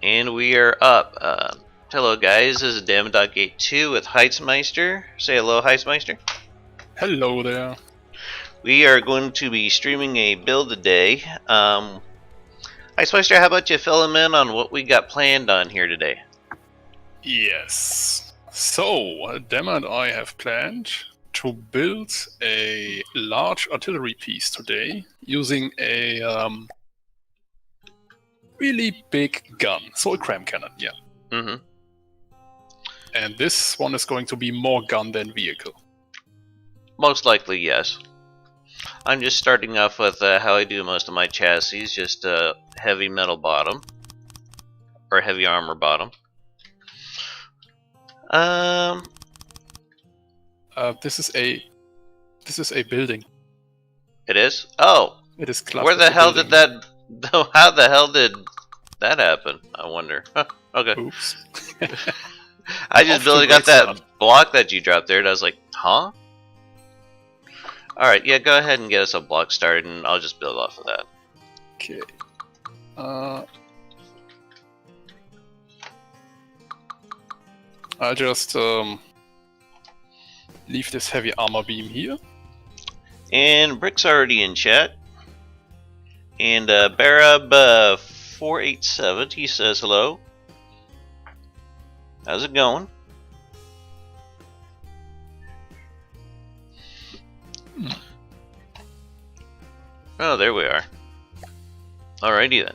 And we are up. Hello guys, this is Dama And Der 2 with Heizmeister. Say hello, Heizmeister. Hello there. We are going to be streaming a build today. Heizmeister, how about you fill them in on what we got planned on here today? Yes. So, Dama and I have planned to build a large artillery piece today using a really big gun. So a cram cannon, yeah. Mm-hmm. And this one is going to be more gun than vehicle. Most likely, yes. I'm just starting off with how I do most of my chassis, just a heavy metal bottom. Or heavy armor bottom. This is a building. It is? Oh! It is classed Where the as a hell building. did that... How the hell did that happen? I wonder. Huh, okay. Oops. I just Off to a barely got great that start. block that you dropped there, and I was like, huh? Alright, yeah, go ahead and get us a block started, and I'll just build off of that. Okay. I'll just leave this heavy armor beam here. And Brick's already in chat. And Barab487, he says hello. How's it going? Oh, there we are. Alrighty then.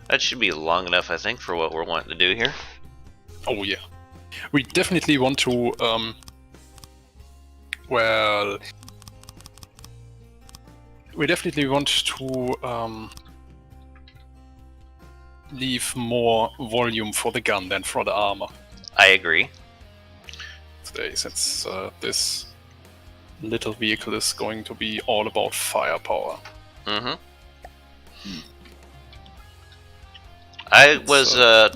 That should be long enough, I think, for what we're wanting to do here. Oh yeah. We definitely want to, well... We definitely want to, leave more volume for the gun than for the armor I agree. today, since this little vehicle is going to be all about firepower. Mm-hmm. I was, I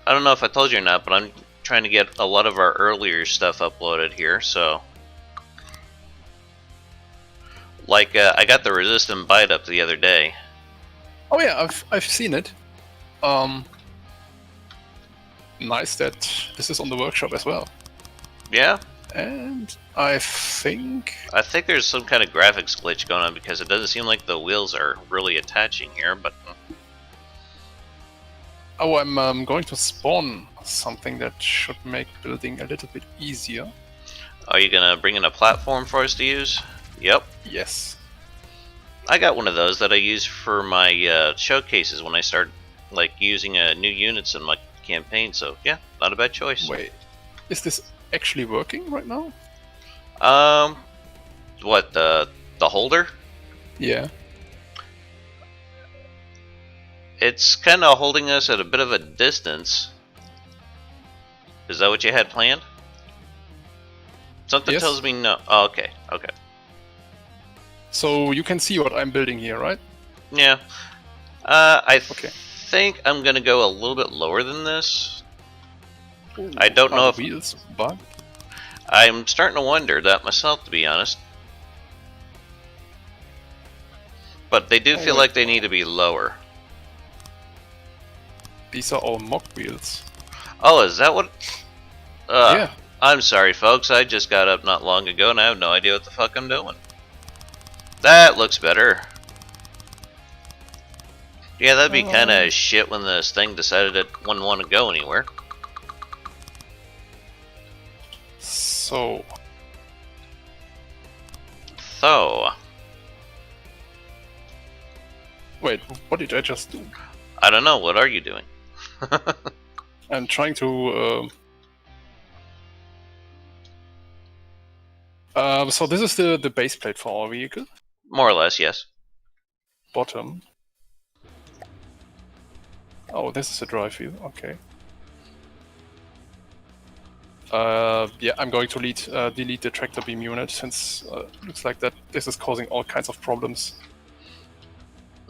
don't know if I told you or not, but I'm trying to get a lot of our earlier stuff uploaded here, so... Like, I got the resistant bite up the other day. Oh yeah, I've seen it. Nice that this is on the workshop as well. Yeah? And I think there's some kind of graphics glitch going on because it doesn't seem like the wheels are really attaching here, but... oh, I'm going to spawn something that should make building a little bit easier. Are you gonna bring in a platform for us to use? Yep. Yes. I got one of those that I use for my showcases when I start like using new units in my campaign, so yeah, not a bad choice. Wait, is this actually working right now? What, the holder? Yeah. It's kind of holding us at a bit of a distance. Is that what you had planned? Something Yes. tells me no. Oh, okay, okay. So you can see what I'm building here, right? Yeah. I Okay. think I'm gonna go a little bit lower than this. I don't know Are if the wheels bugged? I'm starting to wonder that myself, to be honest. But they do feel wait. like they need to be lower. These are all mock wheels. Oh, is that what? Yeah. I'm sorry, folks. I just got up not long ago and I have no idea what the fuck I'm doing. That looks better. Yeah, that'd be kind of shit when this thing decided it wouldn't want to go anywhere. So wait, what did I just do? I don't know. What are you doing? I'm trying to. So this is the base plate for our vehicle. More or less, yes. Bottom. Oh, this is a drive wheel. Okay. Yeah, I'm going to delete the tractor beam unit since looks like that this is causing all kinds of problems.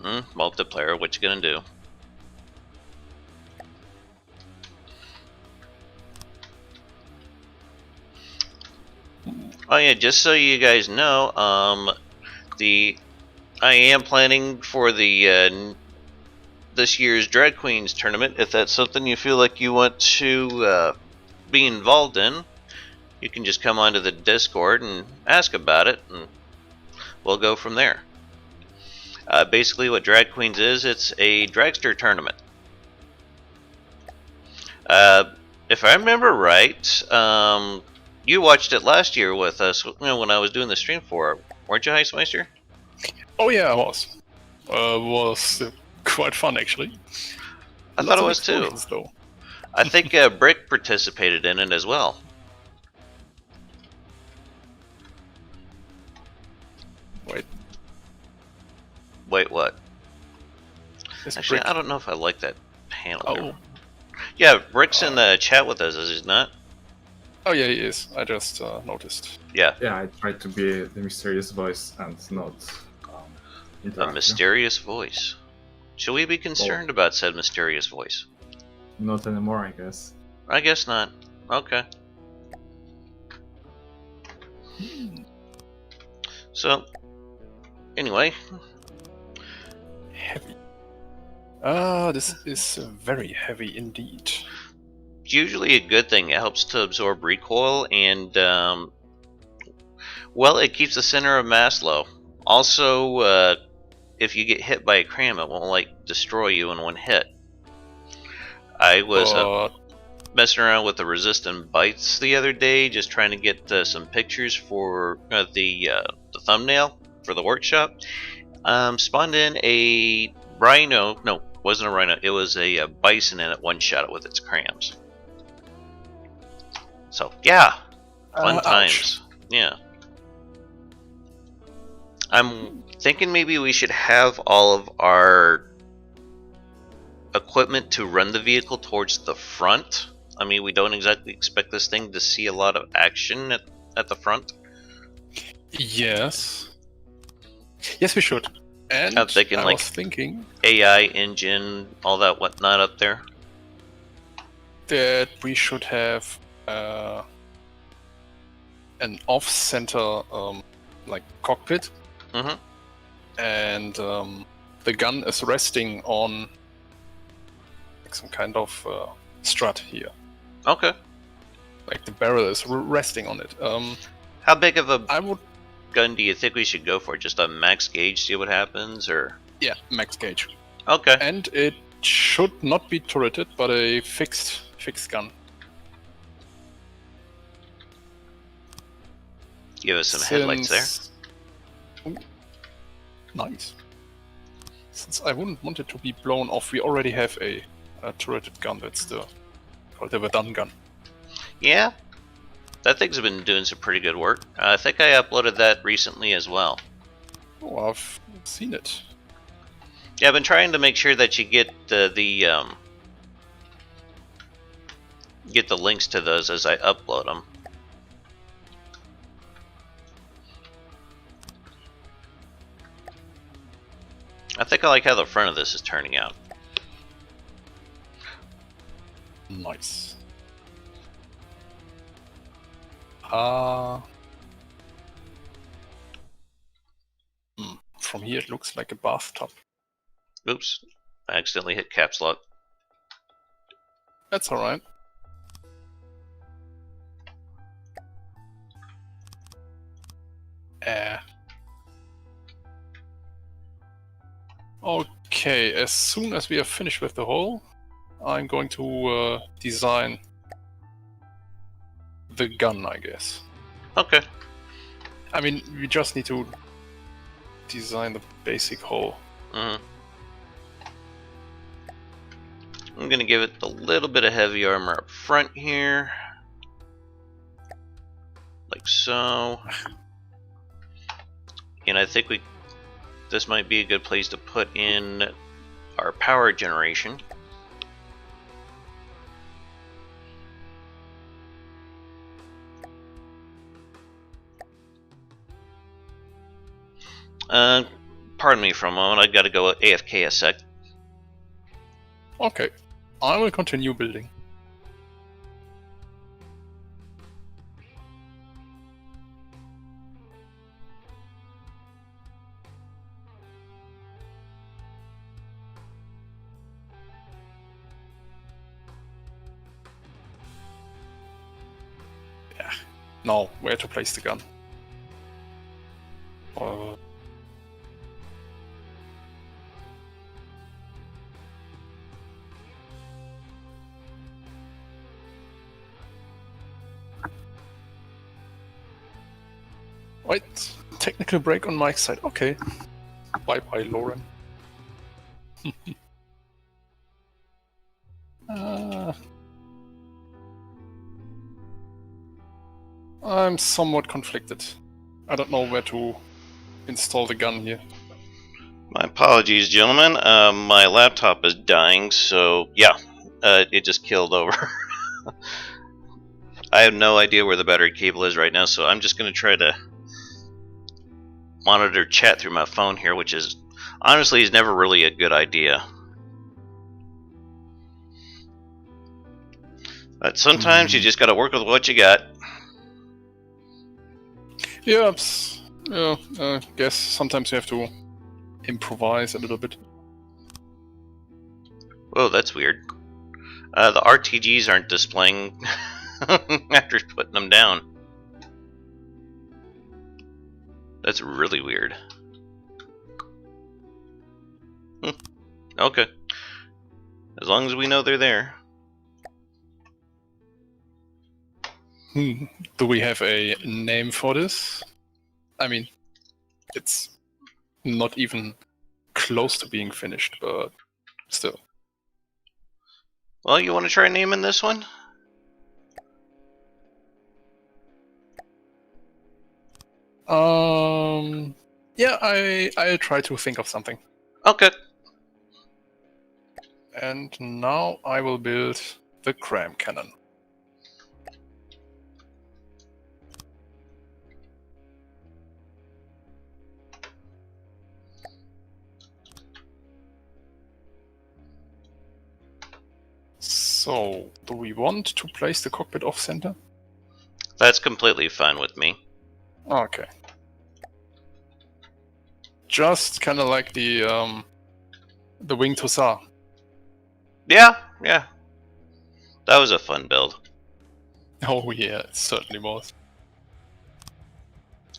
Multiplayer, what you gonna do? Oh yeah, just so you guys know, I am planning for the this year's Drag Queens tournament. If that's something you feel like you want to be involved in, you can just come onto the Discord and ask about it, and we'll go from there. Basically, what Drag Queens is, it's a dragster tournament. If I remember right, you watched it last year with us, when I was doing the stream for it, weren't you, Heizmeister? Oh yeah, I was. Was quite fun actually. I thought it was too. Though. I think Brick participated in it as well. Wait, what? Actually, I don't know if I like that panel. Oh. Yeah, Brick's in the chat with us, is he not? Oh yeah, he is. I just noticed. Yeah. Yeah, I tried to be the mysterious voice and not a mysterious voice. Should we be concerned about said mysterious voice? Not anymore, I guess. I guess not. Okay. So, anyway. Heavy. This is very heavy indeed. It's usually a good thing. It helps to absorb recoil and, well, it keeps the center of mass low. Also, if you get hit by a cram, it won't, like, destroy you in one hit. I was messing around with the resistant bites the other day, just trying to get some pictures for the thumbnail for the workshop. Spawned in a rhino. No, wasn't a rhino. It was a bison, and it one-shot it with its crams. So yeah, fun times. Ouch. Yeah. I'm thinking maybe we should have all of our equipment to run the vehicle towards the front. I mean, we don't exactly expect this thing to see a lot of action at the front. Yes. Yes, we should. And I'm thinking, I was thinking AI engine, all that whatnot up there. That we should have an off-center like cockpit, and the gun is resting on like some kind of strut here. Okay. Like the barrel is resting on it. How big of a gun do you think we should go for? Just a max gauge, see what happens, or? Yeah, max gauge. Okay. And it should not be turreted, but a fixed gun. Give us some headlights there. Ooh, nice. Since I wouldn't want it to be blown off, we already have a turreted gun. That's called the Verdun gun. Yeah, that thing's been doing some pretty good work. I think I uploaded that recently as well. Oh, I've seen it. Yeah, I've been trying to make sure that you get the links to those as I upload them. I think I like how the front of this is turning out. Nice. From here it looks like a bathtub. Oops, I accidentally hit caps lock. That's alright. Okay, as soon as we are finished with the hull, I'm going to design the gun, I guess. Okay. I mean, we just need to design the basic hull. I'm going to give it a little bit of heavy armor up front here. Like so. And I think this might be a good place to put in our power generation. Pardon me for a moment, I gotta go AFK a sec. Okay, I will continue building. Now, where to place the gun? Wait, technical break on Mike's side. Okay. Bye bye, Lauren. I'm somewhat conflicted. I don't know where to install the gun here. My apologies, gentlemen. My laptop is dying, so yeah, it just killed over. I have no idea where the battery cable is right now, so I'm just going to try to monitor chat through my phone here, which is honestly is never really a good idea. But sometimes you just got to work with what you got. Yeah, I guess sometimes you have to improvise a little bit. Whoa, that's weird. The RTGs aren't displaying after putting them down. That's really weird. Okay. As long as we know they're there. Do we have a name for this? I mean, it's not even close to being finished, but still. Well, you want to try naming this one? Yeah, I'll try to think of something. Okay. And now I will build the cram cannon. So, do we want to place the cockpit off center? That's completely fine with me. Okay. Just kind of like the winged hussar. Yeah. That was a fun build. Oh yeah, it certainly was.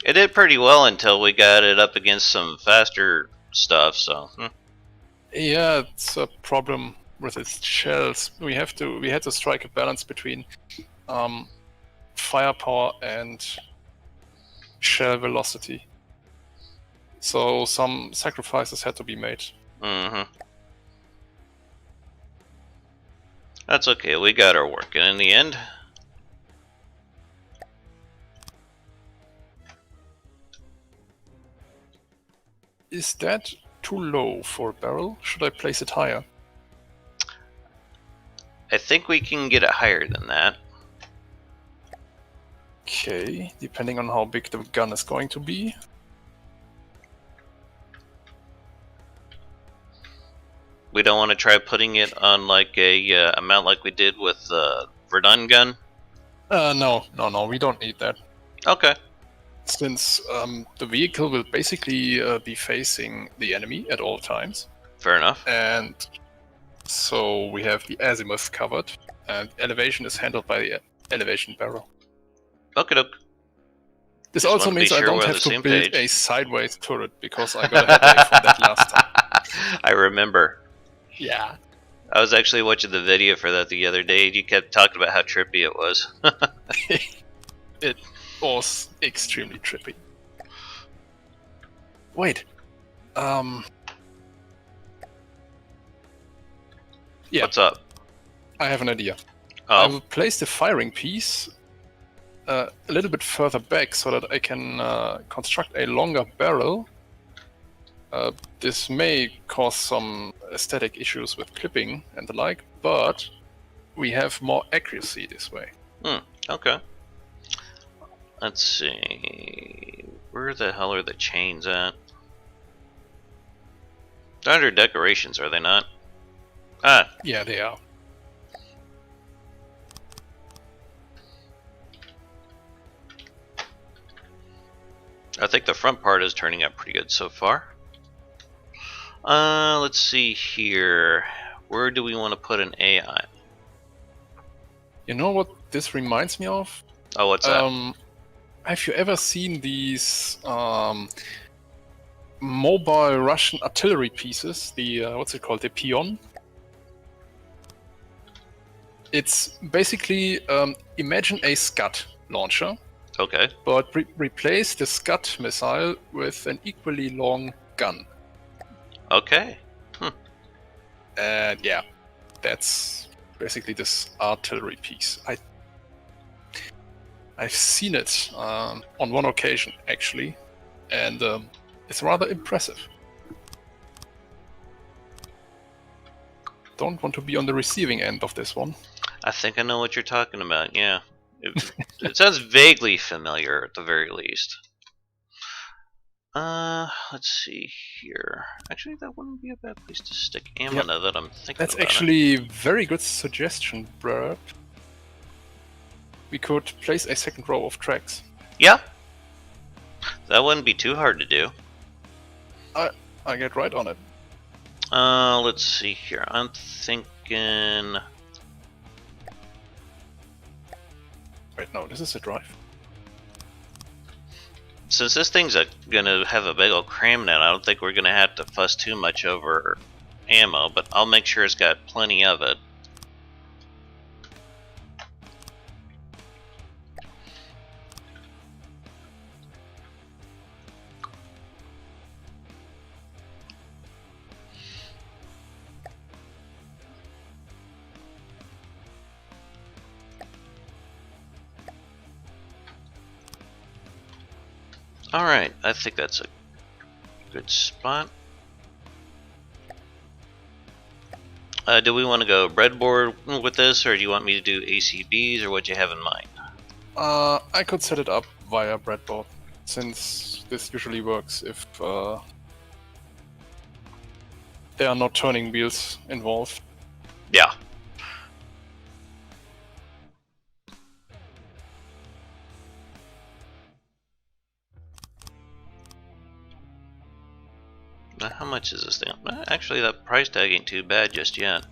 It did pretty well until we got it up against some faster stuff, so... Yeah, it's a problem with its shells. We had to strike a balance between firepower and shell velocity. So some sacrifices had to be made. That's okay, we got our work in the end. Is that too low for a barrel? Should I place it higher? I think we can get it higher than that. Okay, depending on how big the gun is going to be. We don't want to try putting it on like a amount like we did with the Verdun gun? No, we don't need that. Okay. Since the vehicle will basically be facing the enemy at all times. Fair enough. And so we have the azimuth covered, and elevation is handled by the elevation barrel. Okay, doke. This Just also wanna be means I sure don't we're on have the to same build page. a sideways turret, because I got a headache from that last time. I remember. Yeah. I was actually watching the video for that the other day. You kept talking about how trippy it was. It was extremely trippy. Wait. Yeah. What's up? I have an idea. I Oh, will place the firing piece a little bit further back so that I can construct a longer barrel. This may cause some aesthetic issues with clipping and the like, but we have more accuracy this way. okay. Let's see. Where the hell are the chains at? They're under decorations, are they not? Ah, Yeah, they are. I think the front part is turning out pretty good so far. Let's see here. Where do we want to put an AI? You know what this reminds me of? Oh, what's that? have you ever seen these mobile Russian artillery pieces? The what's it called? The Pion. It's basically imagine a Scud launcher. Okay. But replace the Scud missile with an equally long gun. Okay. And yeah, that's basically this artillery piece. I've seen it on one occasion actually, and it's rather impressive. Don't want to be on the receiving end of this one. I think I know what you're talking about. Yeah, it sounds vaguely familiar at the very least. Let's see here. Actually, that wouldn't be a bad place to stick ammo now that I'm thinking That's about actually a very good suggestion, Brad. We could place a second row of tracks. Yeah, that wouldn't be too hard to do. I get right on it. Let's see here. I'm thinking. Wait, no, this is a drive. Since this thing's gonna have a big old cram net, I don't think we're gonna have to fuss too much over ammo, but I'll make sure it's got plenty of it. Alright, I think that's a good spot. Do we want to go breadboard with this, or do you want me to do ACBs, or what you have in mind? I could set it up via breadboard, since this usually works if there are no turning wheels involved. Yeah. Now, how much is this thing? Actually, that price tag ain't too bad just yet.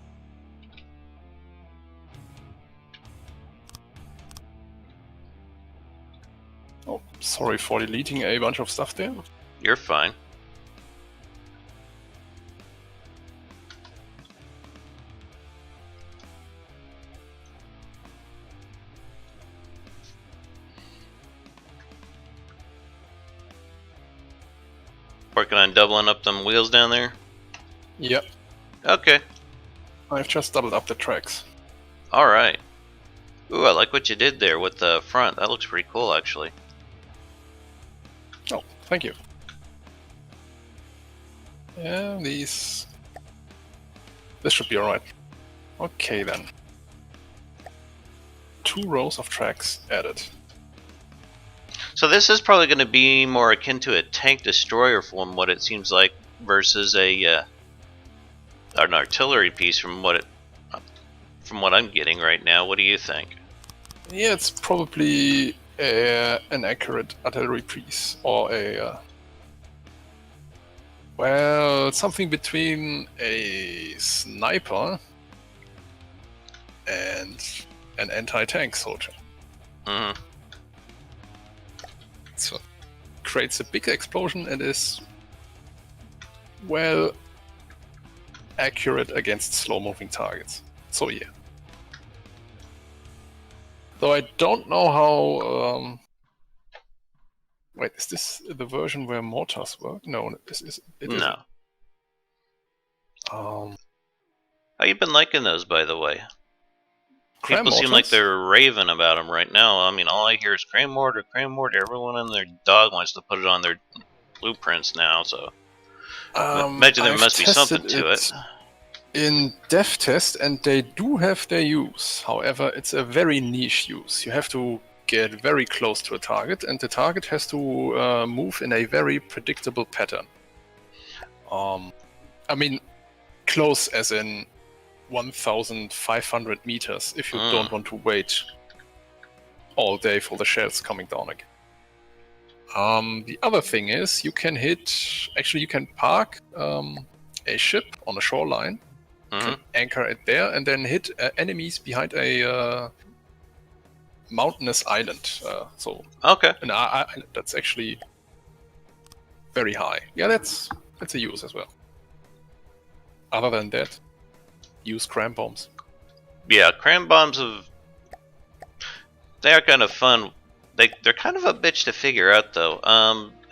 Oh, sorry for deleting a bunch of stuff there. You're fine. Working on doubling up them wheels down there? Yep. Okay. I've just doubled up the tracks. Alright. Ooh, I like what you did there with the front. That looks pretty cool, actually. Oh, thank you. Yeah, this should be alright. Okay then. 2 rows of tracks added. So this is probably going to be more akin to a tank destroyer from what it seems like, versus an artillery piece from what I'm getting right now. What do you think? Yeah, it's probably an accurate artillery piece, or well, something between a sniper and an anti-tank soldier. Mm-hmm. So creates a big explosion and is well accurate against slow-moving targets. So yeah. Though I don't know how. Wait, is this the version where mortars work? No, it isn't. No. Um, How you been liking those, by the way? cram People seem like mortars? they're raving about them right now. I mean, all I hear is cram mortar, cram mortar. Everyone and their dog wants to put it on their blueprints now, so imagine there I've must be something tested to it. in dev test, and they do have their use. However, it's a very niche use. You have to get very close to a target, and the target has to move in a very predictable pattern. I mean, close as in 1,500 meters if you don't want to wait all day for the shells coming down again. The other thing is you can you can park a ship on a shoreline, can anchor it there, and then hit enemies behind a mountainous island. So Okay. an island that's actually very high. Yeah, that's a use as well. Other than that, use cram bombs. Yeah, cram bombs they are kind of fun. They're kind of a bitch to figure out, though.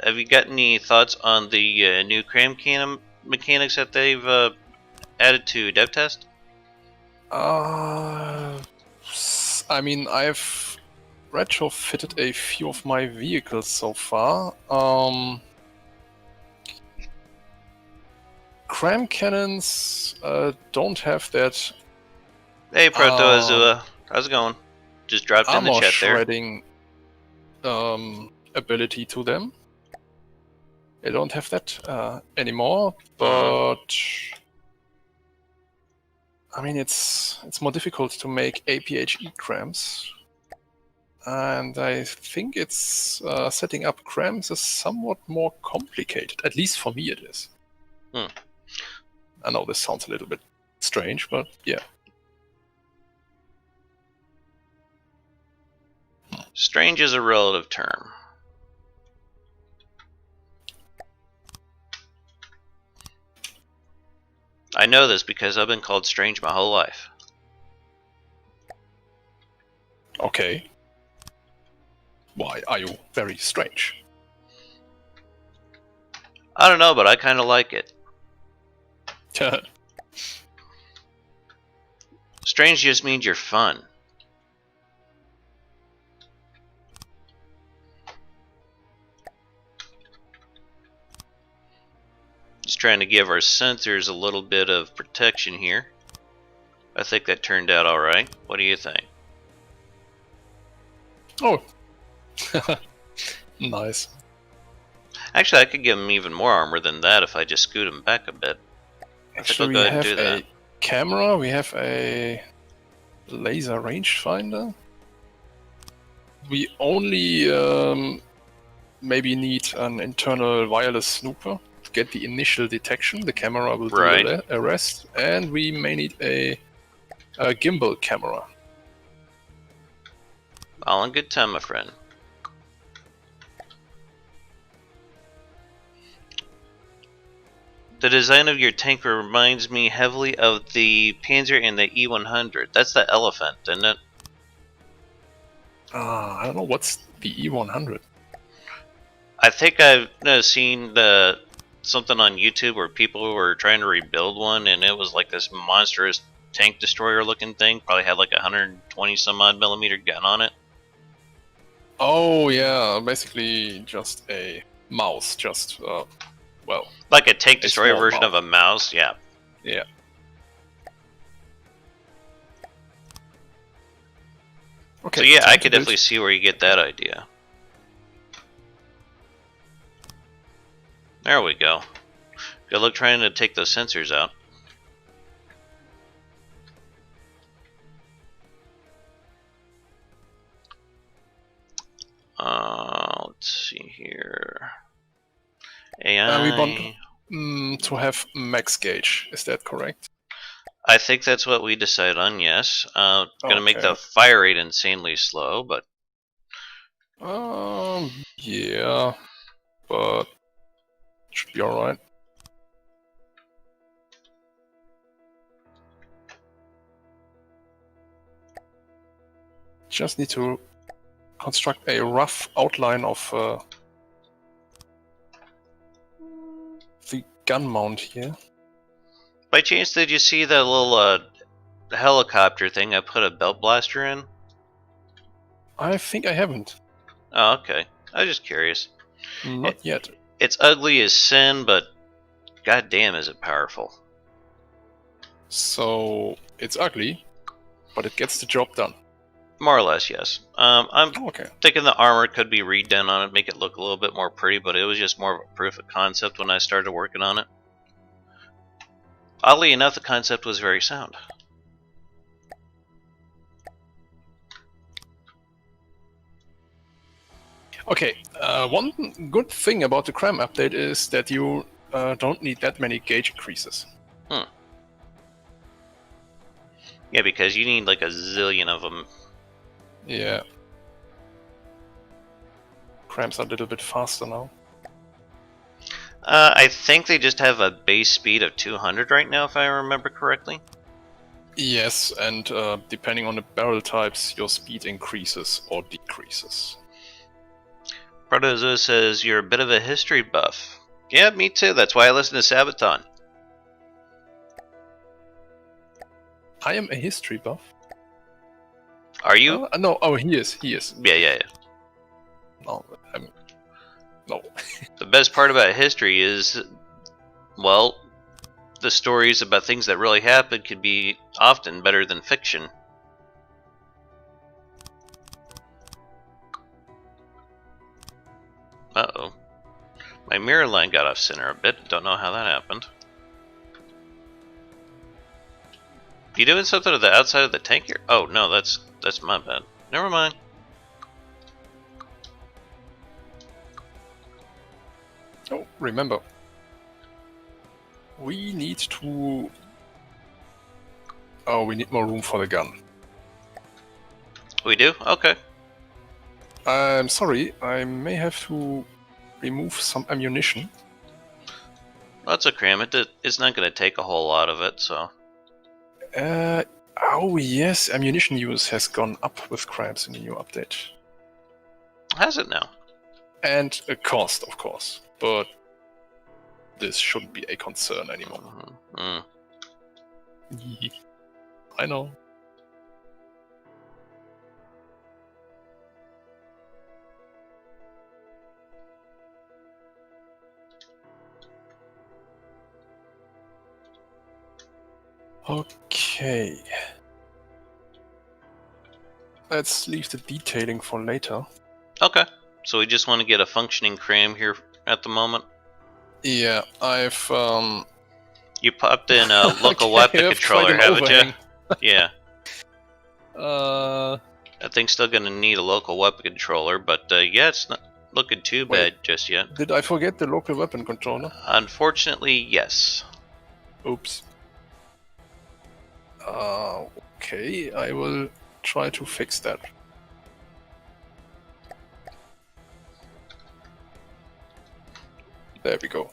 Have you got any thoughts on the new cram cannon mechanics that they've added to dev test? I mean, I've retrofitted a few of my vehicles so far. Cram cannons don't have that. Hey, Protoazua, how's it going? Just dropped in the Armor chat there. shredding ability to them. They don't have that anymore, but I mean it's more difficult to make APHE crams, and I think it's setting up crams is somewhat more complicated. At least for me, it is. I know this sounds a little bit strange, but yeah. Strange is a relative term. I know this because I've been called strange my whole life. Okay. Why are you very strange? I don't know, but I kind of like it. Strange just means you're fun. Just trying to give our sensors a little bit of protection here. I think that turned out alright. What do you think? Oh. Nice. Actually, I could give him even more armor than that if I just scoot him back a bit. Actually, we have a camera, we have a laser rangefinder. We only maybe need an internal wireless snooper to get the initial detection. The camera will do the rest, and we may need a gimbal camera. All in good time, my friend. The design of your tank reminds me heavily of the Panzer and the E100. That's the elephant, isn't it? I don't know, what's the E100? I think I've seen something on YouTube where people were trying to rebuild one, and it was like this monstrous tank destroyer looking thing. Probably had like a 120 some odd millimeter gun on it. Oh yeah, basically just a mouse, just well, like a tank destroyer version of a mouse. Yeah. Yeah. Okay. So yeah, I could definitely see where you get that idea. There we go. Good luck trying to take those sensors out. Let's see here. AI. We want to have max gauge. Is that correct? I think that's what we decided on. Yes. Gonna make the fire rate insanely slow, but. Yeah, but should be all right. Just need to construct a rough outline of the gun mount here. By chance, did you see that little helicopter thing I put a belt blaster in? I think I haven't. Oh, okay. I was just curious. Not yet. It's ugly as sin, but goddamn, is it powerful. So it's ugly, but it gets the job done. More or less, yes. I'm okay. thinking the armor could be redone on it, make it look a little bit more pretty, but it was just more of a proof of concept when I started working on it. Oddly enough, the concept was very sound. Okay, one good thing about the cram update is that you don't need that many gauge increases. Yeah, because you need like a zillion of them. Yeah. Crams are a little bit faster now. I think they just have a base speed of 200 right now, if I remember correctly. Yes, and depending on the barrel types, your speed increases or decreases. Protozoa says, you're a bit of a history buff. Yeah, me too. That's why I listen to Sabaton. I am a history buff. Are you? No, oh, he is. Yeah. No, no. The best part about history is, well, the stories about things that really happened could be often better than fiction. Uh-oh. My mirror line got off center a bit. Don't know how that happened. You doing something to the outside of the tank here? Oh, no, that's my bad. Never mind. Oh, remember. We need to... Oh, we need more room for the gun. We do? Okay. I'm sorry, I may have to remove some ammunition. That's a cram. It's not going to take a whole lot of it, so... Oh yes, ammunition use has gone up with crabs in the new update. Has it now? And a cost, of course, but this shouldn't be a concern anymore. I know. Okay. Let's leave the detailing for later. Okay. So we just want to get a functioning cram here at the moment? Yeah, I've You popped in a local weapon controller, haven't you? Yeah. That thing's still gonna need a local weapon controller, but yeah, it's not looking too bad just yet. Did I forget the local weapon controller? Unfortunately, yes. Oops. Okay, I will try to fix that. There we go.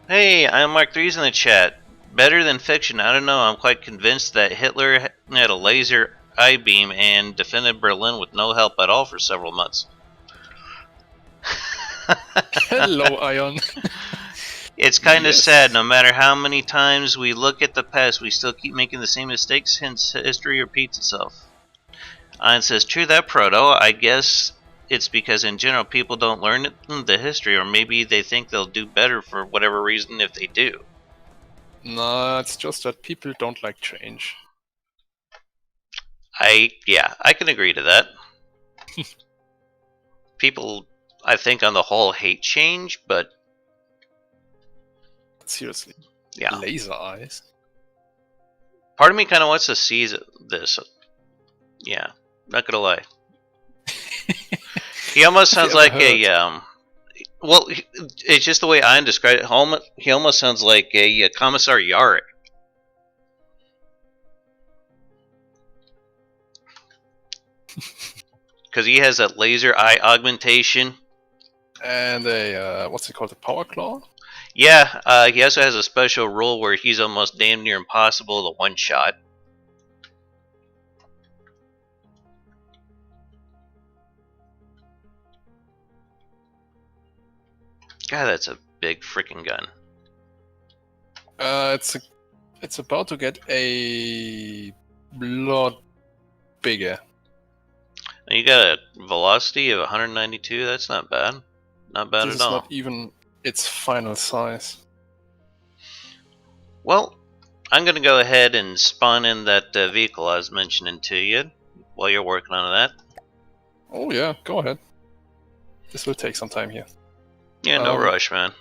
Hey, I'm Mark 3's in the chat. Better than fiction, I don't know. I'm quite convinced that Hitler had a laser eye beam and defended Berlin with no help at all for several months. Hello, Ion. It's kind of sad. No matter how many times we look at the past, we still keep making the same mistakes, hence history repeats itself. Ion says, true that, Proto. I guess it's because in general people don't learn the history, or maybe they think they'll do better for whatever reason if they do. No, it's just that people don't like change. I can agree to that. People, I think on the whole, hate change, but... Seriously. Yeah. Laser eyes? Part of me kind of wants to see this. Yeah, not gonna lie. He almost sounds like a... well, it's just the way I describe it. He almost sounds like a Commissar Yarrick. Because he has that laser eye augmentation. And a, what's it called, a power claw? Yeah, he also has a special rule where he's almost damn near impossible to one-shot. God, that's a big freaking gun. It's about to get a lot bigger. You got a velocity of 192. That's not bad. Not bad This at is all. not even its final size. Well, I'm gonna go ahead and spawn in that vehicle I was mentioning to you while you're working on that. Oh yeah, go ahead. This will take some time here. Yeah, no rush, man.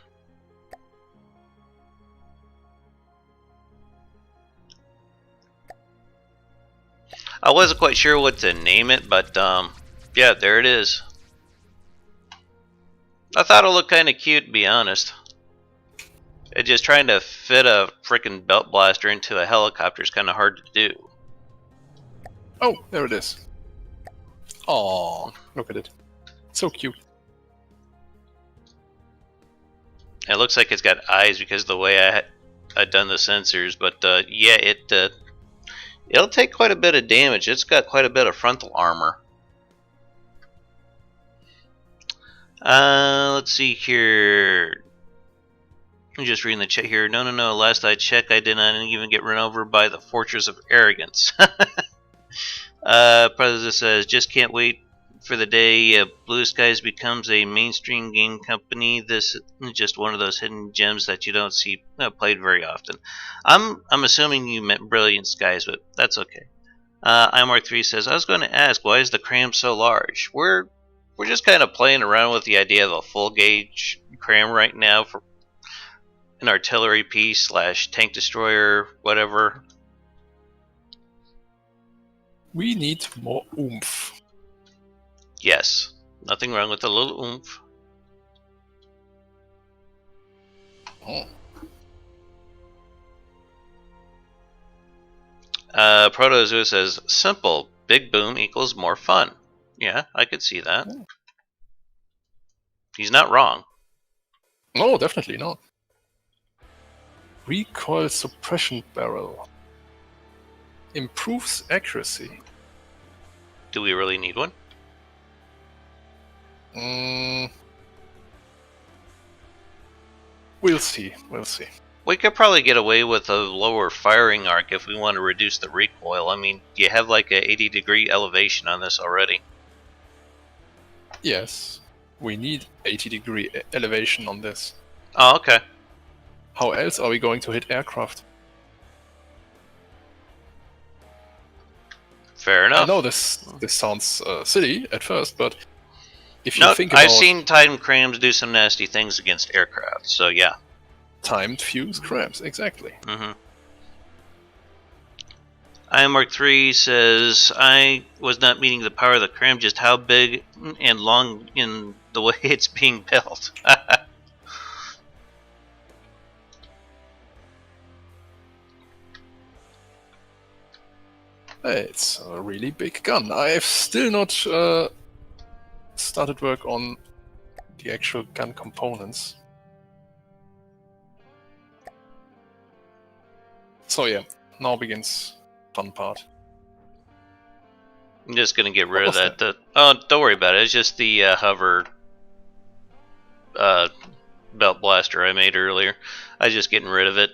I wasn't quite sure what to name it, but yeah, there it is. I thought it looked kind of cute, to be honest. It just trying to fit a freaking belt blaster into a helicopter is kind of hard to do. Oh, there it is. Oh, look at it. So cute. It looks like it's got eyes because of the way I done the sensors, but yeah, it'll take quite a bit of damage. It's got quite a bit of frontal armor. Let's see here. I'm just reading the chat here. No. Last I checked, I did not even get run over by the Fortress of Arrogance. President says, just can't wait for the day Blue Skies becomes a mainstream game company. This is just one of those hidden gems that you don't see played very often. I'm assuming you meant Brilliant Skies, but that's okay. iMark3 says, I was going to ask, why is the cram so large? We're just kind of playing around with the idea of a full gauge cram right now for an artillery piece / tank destroyer, whatever. We need more oomph. Yes, nothing wrong with a little oomph. Oh. Protozoa says, simple, big boom equals more fun. Yeah, I could see that. Oh. He's not wrong. No, definitely not. Recoil suppression barrel. Improves accuracy. Do we really need one? We'll see. We could probably get away with a lower firing arc if we want to reduce the recoil. I mean, you have like a 80-degree elevation on this already. Yes, we need 80-degree elevation on this. Oh, okay. How else are we going to hit aircraft? Fair enough. I know this sounds silly at first, but if you think about... I've seen Titan crams do some nasty things against aircraft, so yeah. Timed fuse crams, exactly. Mm-hmm. iMark3 says, I was not meaning the power of the cram, just how big and long in the way it's being built. It's a really big gun. I've still not started work on the actual gun components. So yeah, now begins fun part. I'm just gonna get rid of that. Oh, don't worry about it. It's just the hover belt blaster I made earlier. I was just getting rid of it.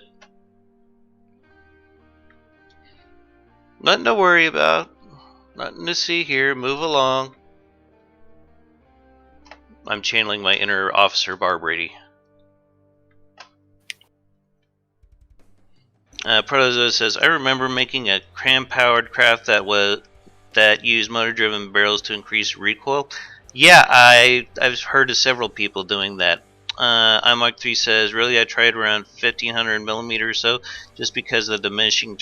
Nothing to worry about. Nothing to see here. Move along. I'm channeling my inner Officer Barbrady. Protozoa says, I remember making a cram-powered craft that used motor-driven barrels to increase recoil. Yeah, I've heard of several people doing that. iMark3 says, really, I tried around 1500 millimeters or so, just because of the diminishing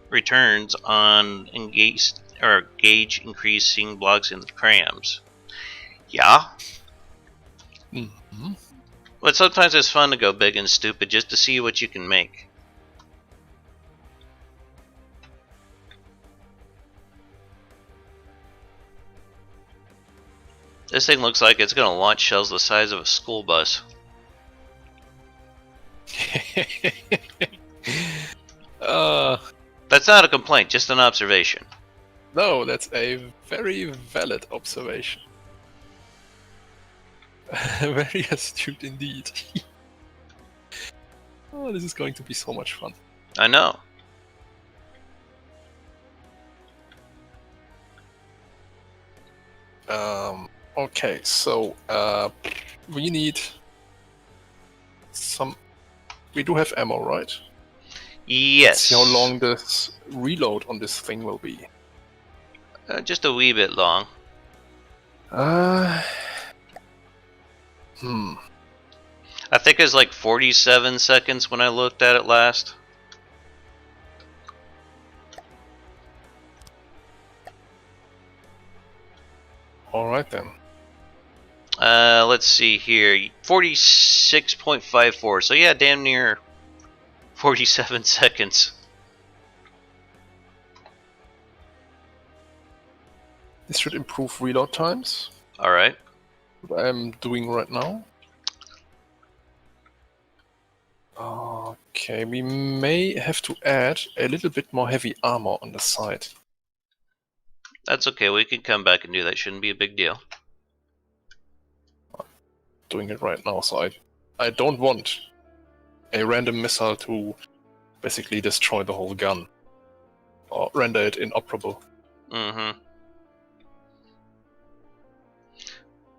returns on gauge increasing blocks in the crams. Yeah. Mm-hmm. But sometimes it's fun to go big and stupid just to see what you can make. This thing looks like it's going to launch shells the size of a school bus. That's not a complaint, just an observation. No, that's a very valid observation. Very astute indeed. Oh, this is going to be so much fun. I know. Okay, so we need some... We do have ammo, right? Yes. Let's see how long this reload on this thing will be. Just a wee bit long. I think it's like 47 seconds when I looked at it last. Alright then. Let's see here. 46.54. So yeah, damn near 47 seconds. This should improve reload times. Alright. What I'm doing right now. Okay, we may have to add a little bit more heavy armor on the side. That's okay, we can come back and do that. Shouldn't be a big deal. Doing it right now, so I don't want a random missile to basically destroy the whole gun or render it inoperable. Mm-hmm.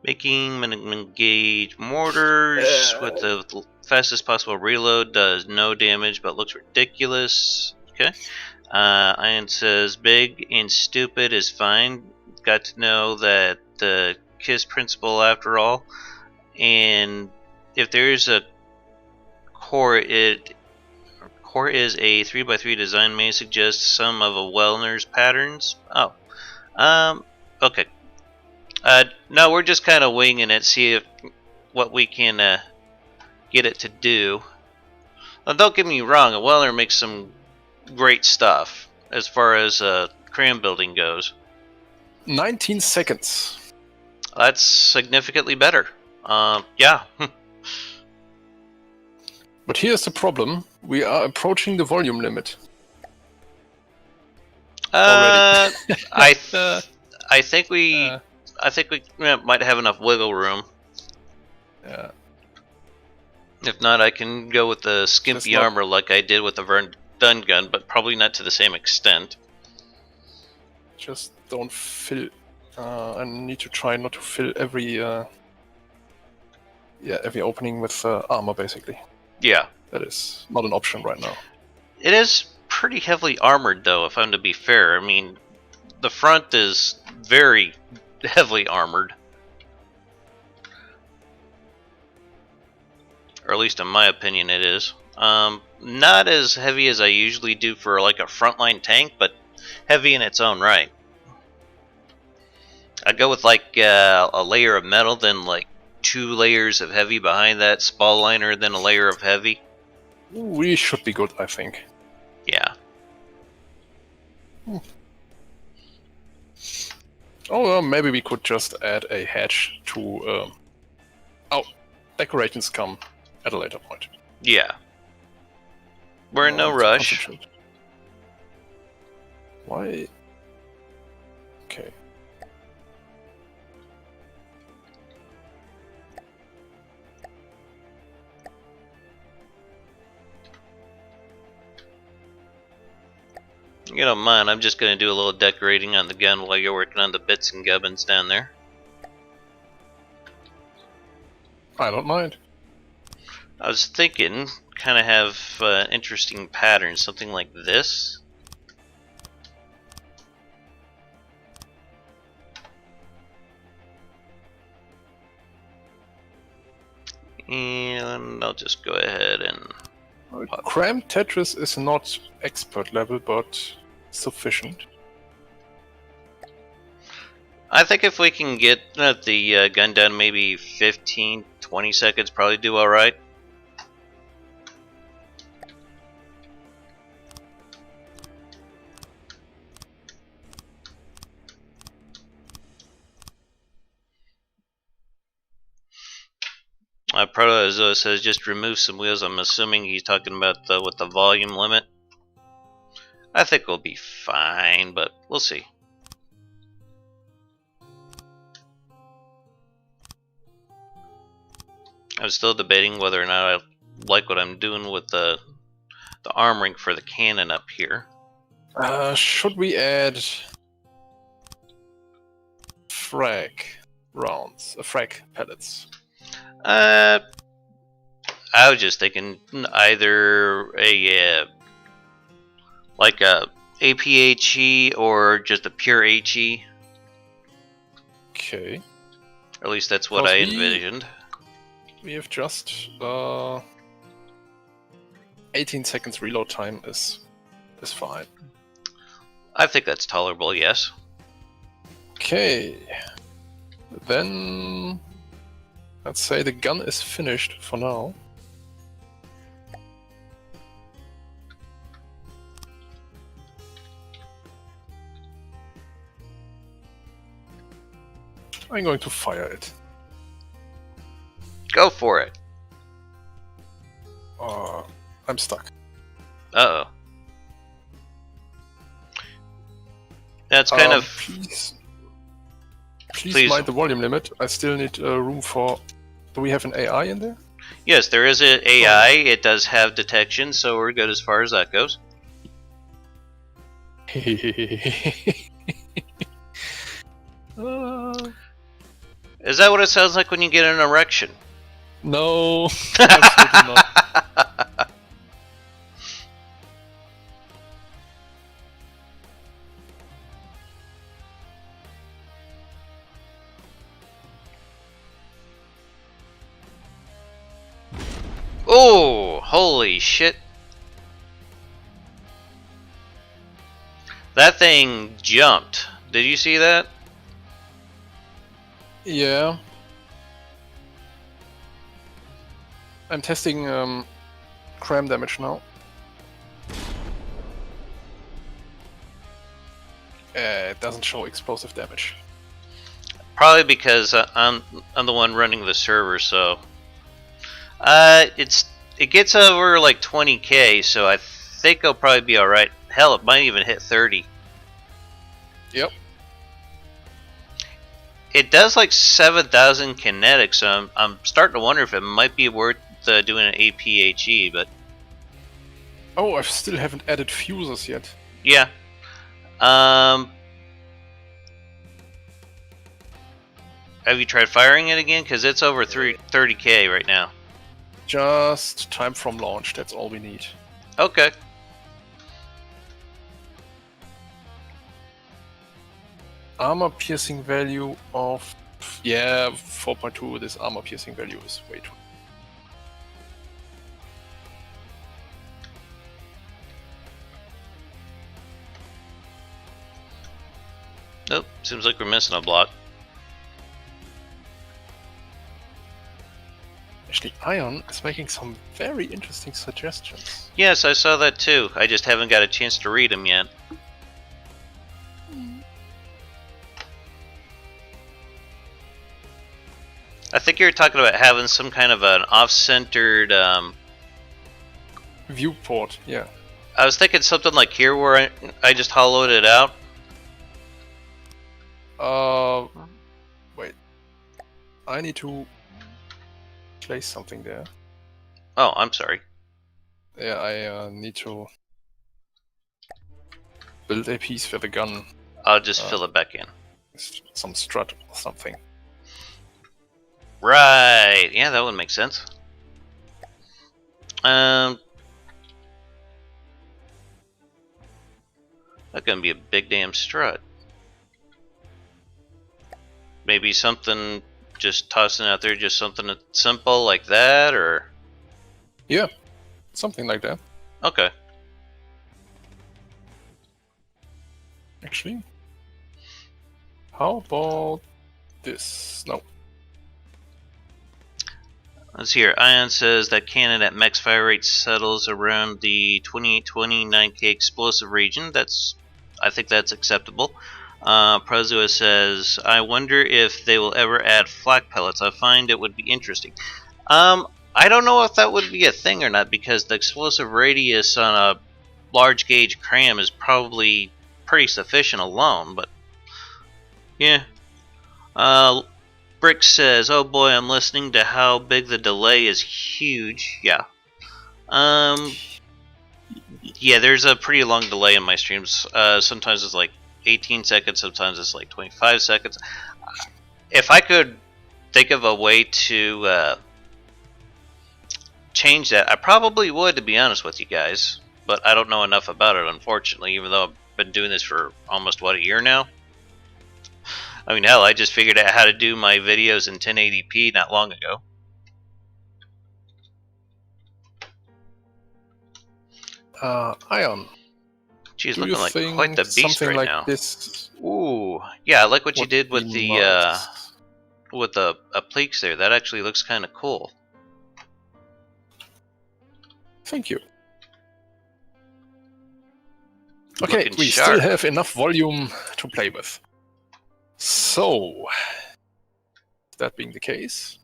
Making minimum gauge mortars with the fastest possible reload does no damage but looks ridiculous. Okay. Ian says big and stupid is fine. Got to know that the KISS principle after all. And if there is a core, core is a 3x3 design may suggest some of a Wellner's patterns. Oh. Okay. No, we're just kind of winging it, see if what we can get it to do. Now, don't get me wrong, a Wellner makes some great stuff as far as cram building goes. 19 seconds. That's significantly better. Yeah. But here's the problem. We are approaching the volume limit. Already. I think we might have enough wiggle room. Yeah. If not, I can go with the skimpy armor like I did with the Verdun gun, but probably not to the same extent. Just don't fill. I need to try not to fill every opening with armor, basically. Yeah. That is not an option right now. It is pretty heavily armored, though, if I'm to be fair. I mean, the front is very heavily armored. Or at least in my opinion it is. Not as heavy as I usually do for like a frontline tank, but heavy in its own right. I go with like a layer of metal, then like 2 layers of heavy behind that spall liner, then a layer of heavy. We should be good, I think. Yeah. Oh, well, maybe we could just add a hatch to... decorations come at a later point. Yeah. We're in no rush. Why? Okay. You don't mind, I'm just going to do a little decorating on the gun while you're working on the bits and gubbins down there. I don't mind. I was thinking, kind of have interesting patterns, something like this. And I'll just go ahead and... Cram Tetris is not expert level, but sufficient. I think if we can get the gun down maybe 15, 20 seconds, probably do alright. Protozoa says just remove some wheels. I'm assuming he's talking about with the volume limit. I think we'll be fine, but we'll see. I'm still debating whether or not I like what I'm doing with the armoring for the cannon up here. Should we add frag rounds, frag pellets? I was just thinking either a like a APHE or just a pure HE. Okay. Or at least that's what I envisioned. We have just 18 seconds reload time is fine. I think that's tolerable, yes. Okay. Then let's say the gun is finished for now. I'm going to fire it. Go for it. I'm stuck. Uh oh. That's kind of. Please mind the volume limit. I still need room for. Do we have an AI in there? Yes, there is an AI. It does have detection, so we're good as far as that goes. Is that what it sounds like when you get an erection? No, absolutely not. Oh, holy shit. That thing jumped. Did you see that? Yeah. I'm testing cram damage now. It doesn't show explosive damage. Probably because I'm the one running the server, so it gets over like 20k, so I think I'll probably be all right. Hell, it might even hit 30. Yep. It does like 7,000 kinetics, so I'm starting to wonder if it might be worth doing an APHE, but... Oh, I still haven't added fuses yet. Yeah. Have you tried firing it again? Because it's over 30k right now. Just time from launch, that's all we need. Okay. Armor piercing value of... Yeah, 4.2, this armor piercing value is way too... Nope, seems like we're missing a block. Actually, Ion is making some very interesting suggestions. Yes, I saw that too. I just haven't got a chance to read them yet. I think you're talking about having some kind of an off-centered... Viewport, yeah. I was thinking something like here where I just hollowed it out. Wait. I need to place something there. Oh, I'm sorry. Yeah, I need to build a piece for the gun. I'll just fill it back in. Some strut or something. Right. Yeah, that would make sense. That's gonna be a big damn strut. Maybe something just tossing out there, just something simple like that, or... Yeah, something like that. Okay. Actually, how about this? No. Let's see here. Ion says that cannon at max fire rate settles around the 28-29k explosive region. I think that's acceptable. Prozua says, I wonder if they will ever add flak pellets. I find it would be interesting. I don't know if that would be a thing or not, because the explosive radius on a large gauge cram is probably pretty sufficient alone, but yeah. Brick says, oh boy, I'm listening to how big the delay is huge. Yeah. Yeah, there's a pretty long delay in my streams. Sometimes it's like 18 seconds, sometimes it's like 25 seconds. If I could think of a way to change that, I probably would, to be honest with you guys. But I don't know enough about it, unfortunately, even though I've been doing this for almost, what, a year now? I mean, hell, I just figured out how to do my videos in 1080p not long ago. Ion. She's looking like quite the beast right like now. This Ooh, yeah, I like what you did with the nice. with the pleats there. That actually looks kind of cool. Thank you. Okay, Looking we sharp. still have enough volume to play with. So, that being the case,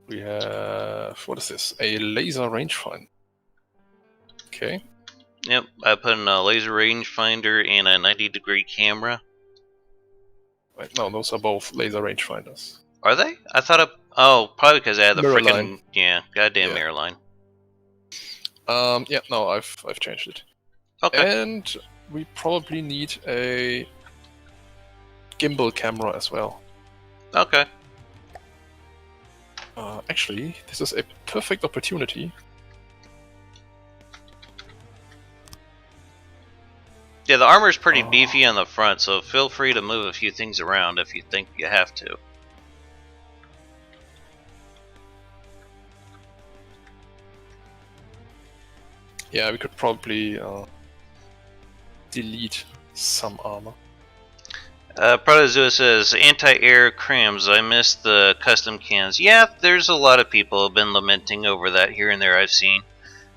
We have, what is this? A laser rangefinder. Okay. Yep, I put in a laser rangefinder and a 90-degree camera. Wait, no, those are both laser rangefinders. Are they? I thought oh, probably because I had the Mirror freaking line. goddamn Yeah. mirror line. Yeah, no, I've changed it. Okay. And we probably need a gimbal camera as well. Okay. Actually, this is a perfect opportunity. Yeah, the armor's pretty beefy on the front, so feel free to move a few things around if you think you have to. Yeah, we could probably delete some armor. Protozoa says, anti-air crams, I missed the custom cans. Yeah, there's a lot of people have been lamenting over that here and there I've seen.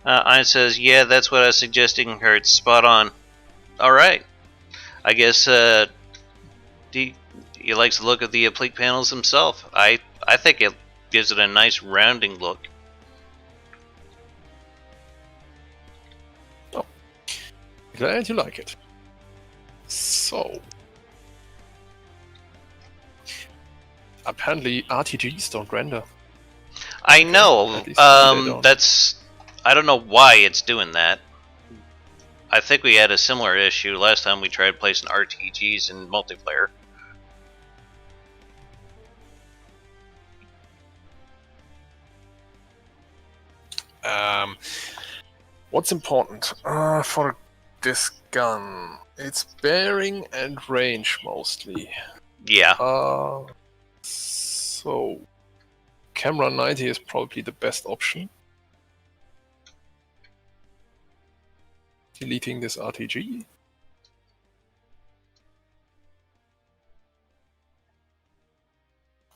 Ein says, yeah, that's what I was suggesting, Hertz. Spot on. Alright. I guess, he likes to look at the pleat panels himself. I think it gives it a nice rounding look. Oh. Glad you like it. So... apparently RTGs don't render. I know. That's... I don't know why it's doing that. I think we had a similar issue last time we tried placing RTGs in multiplayer. What's important for this gun? It's bearing and range mostly. Yeah. So camera 90 is probably the best option. Deleting this RTG.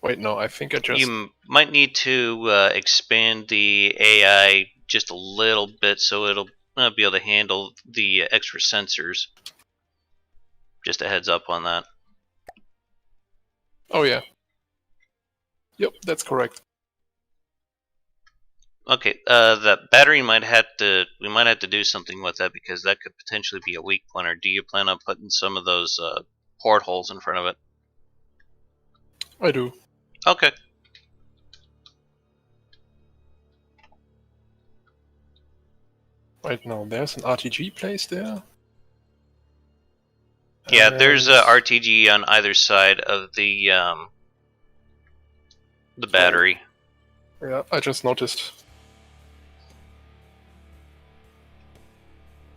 Wait, no, I think I just... You might need to expand the AI just a little bit so it'll be able to handle the extra sensors. Just a heads up on that. Oh yeah. Yep, that's correct. Okay, that battery we might have to do something with that because that could potentially be a weak point. Or do you plan on putting some of those portholes in front of it? I do. Okay. Right now, there's an RTG placed there. Yeah, there's a RTG on either side of the battery. Yeah, I just noticed.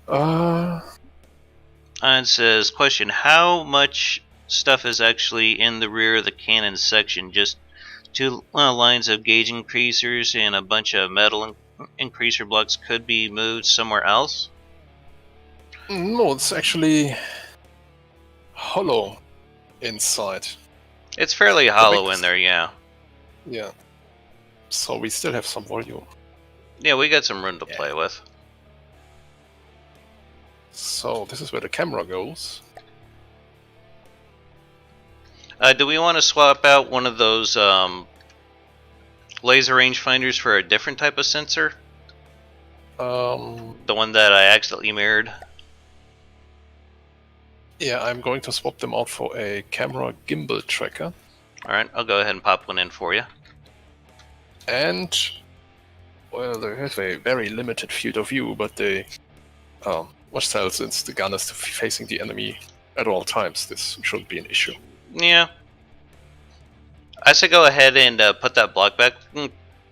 And it says, question, how much stuff is actually in the rear of the cannon section? Just two lines of gauge increasers and a bunch of metal increaser blocks could be moved somewhere else? No, it's actually hollow inside. It's fairly hollow in there, yeah. Yeah. So we still have some volume. Yeah, we got some room to play with. So this is where the camera goes. Do we want to swap out one of those laser rangefinders for a different type of sensor? The one that I accidentally mirrored? Yeah, I'm going to swap them out for a camera gimbal tracker. Alright, I'll go ahead and pop one in for you. And, well, they have a very limited field of view, but they, watch tell, since the gun is facing the enemy at all times, this shouldn't be an issue. Yeah. I say go ahead and put that block back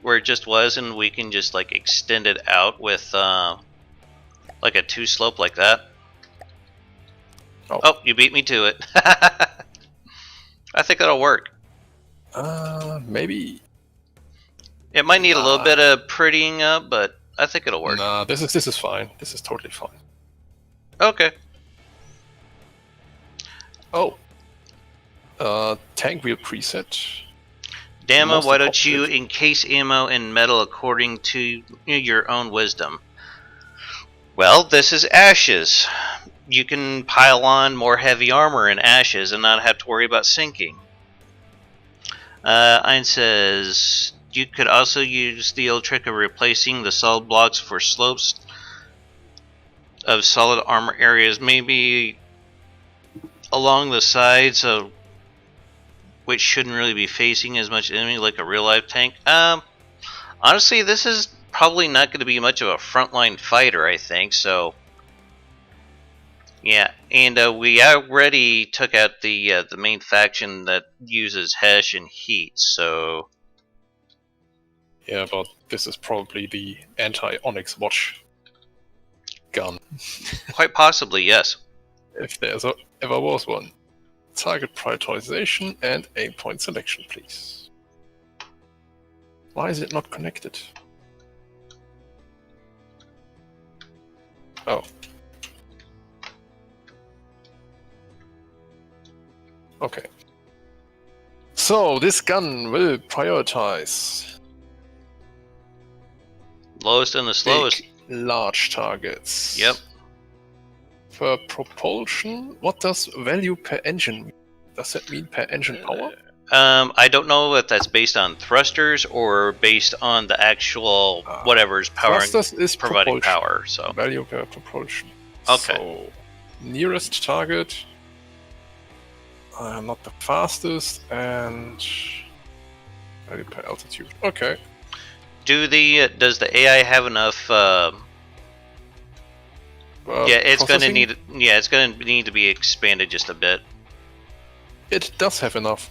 where it just was, and we can just like extend it out with like a 2-slope like that. Oh, you beat me to it. I think that'll work. Maybe. It might need a little bit of prettying up, but I think it'll work. Nah, this is fine. This is totally fine. Okay. Oh. Tank wheel preset. Dama, why don't you encase ammo in metal according to your own wisdom? Well, this is ashes. You can pile on more heavy armor in ashes and not have to worry about sinking. Ein says, you could also use the old trick of replacing the solid blocks for slopes of solid armor areas, maybe along the sides of which shouldn't really be facing as much enemy like a real life tank. Honestly, this is probably not going to be much of a frontline fighter, I think, so yeah, and we already took out the main faction that uses Hesh and Heat, so Yeah, but this is probably the anti-Onyx Watch gun. quite possibly, yes. If there ever was one. Target prioritization and aim point selection, please. Why is it not connected? Oh. Okay. So, this gun will prioritize Lowest and the slowest. big, large targets. Yep. For propulsion, what does value per engine mean? Does that mean per engine power? I don't know if that's based on thrusters or based on the actual whatever's powering, Thrusters is providing propulsion. power. So Value per propulsion. Okay. So, nearest target. Not the fastest, and value per altitude. Okay. does the AI have enough? Yeah, it's gonna processing? need to be expanded just a bit. It does have enough.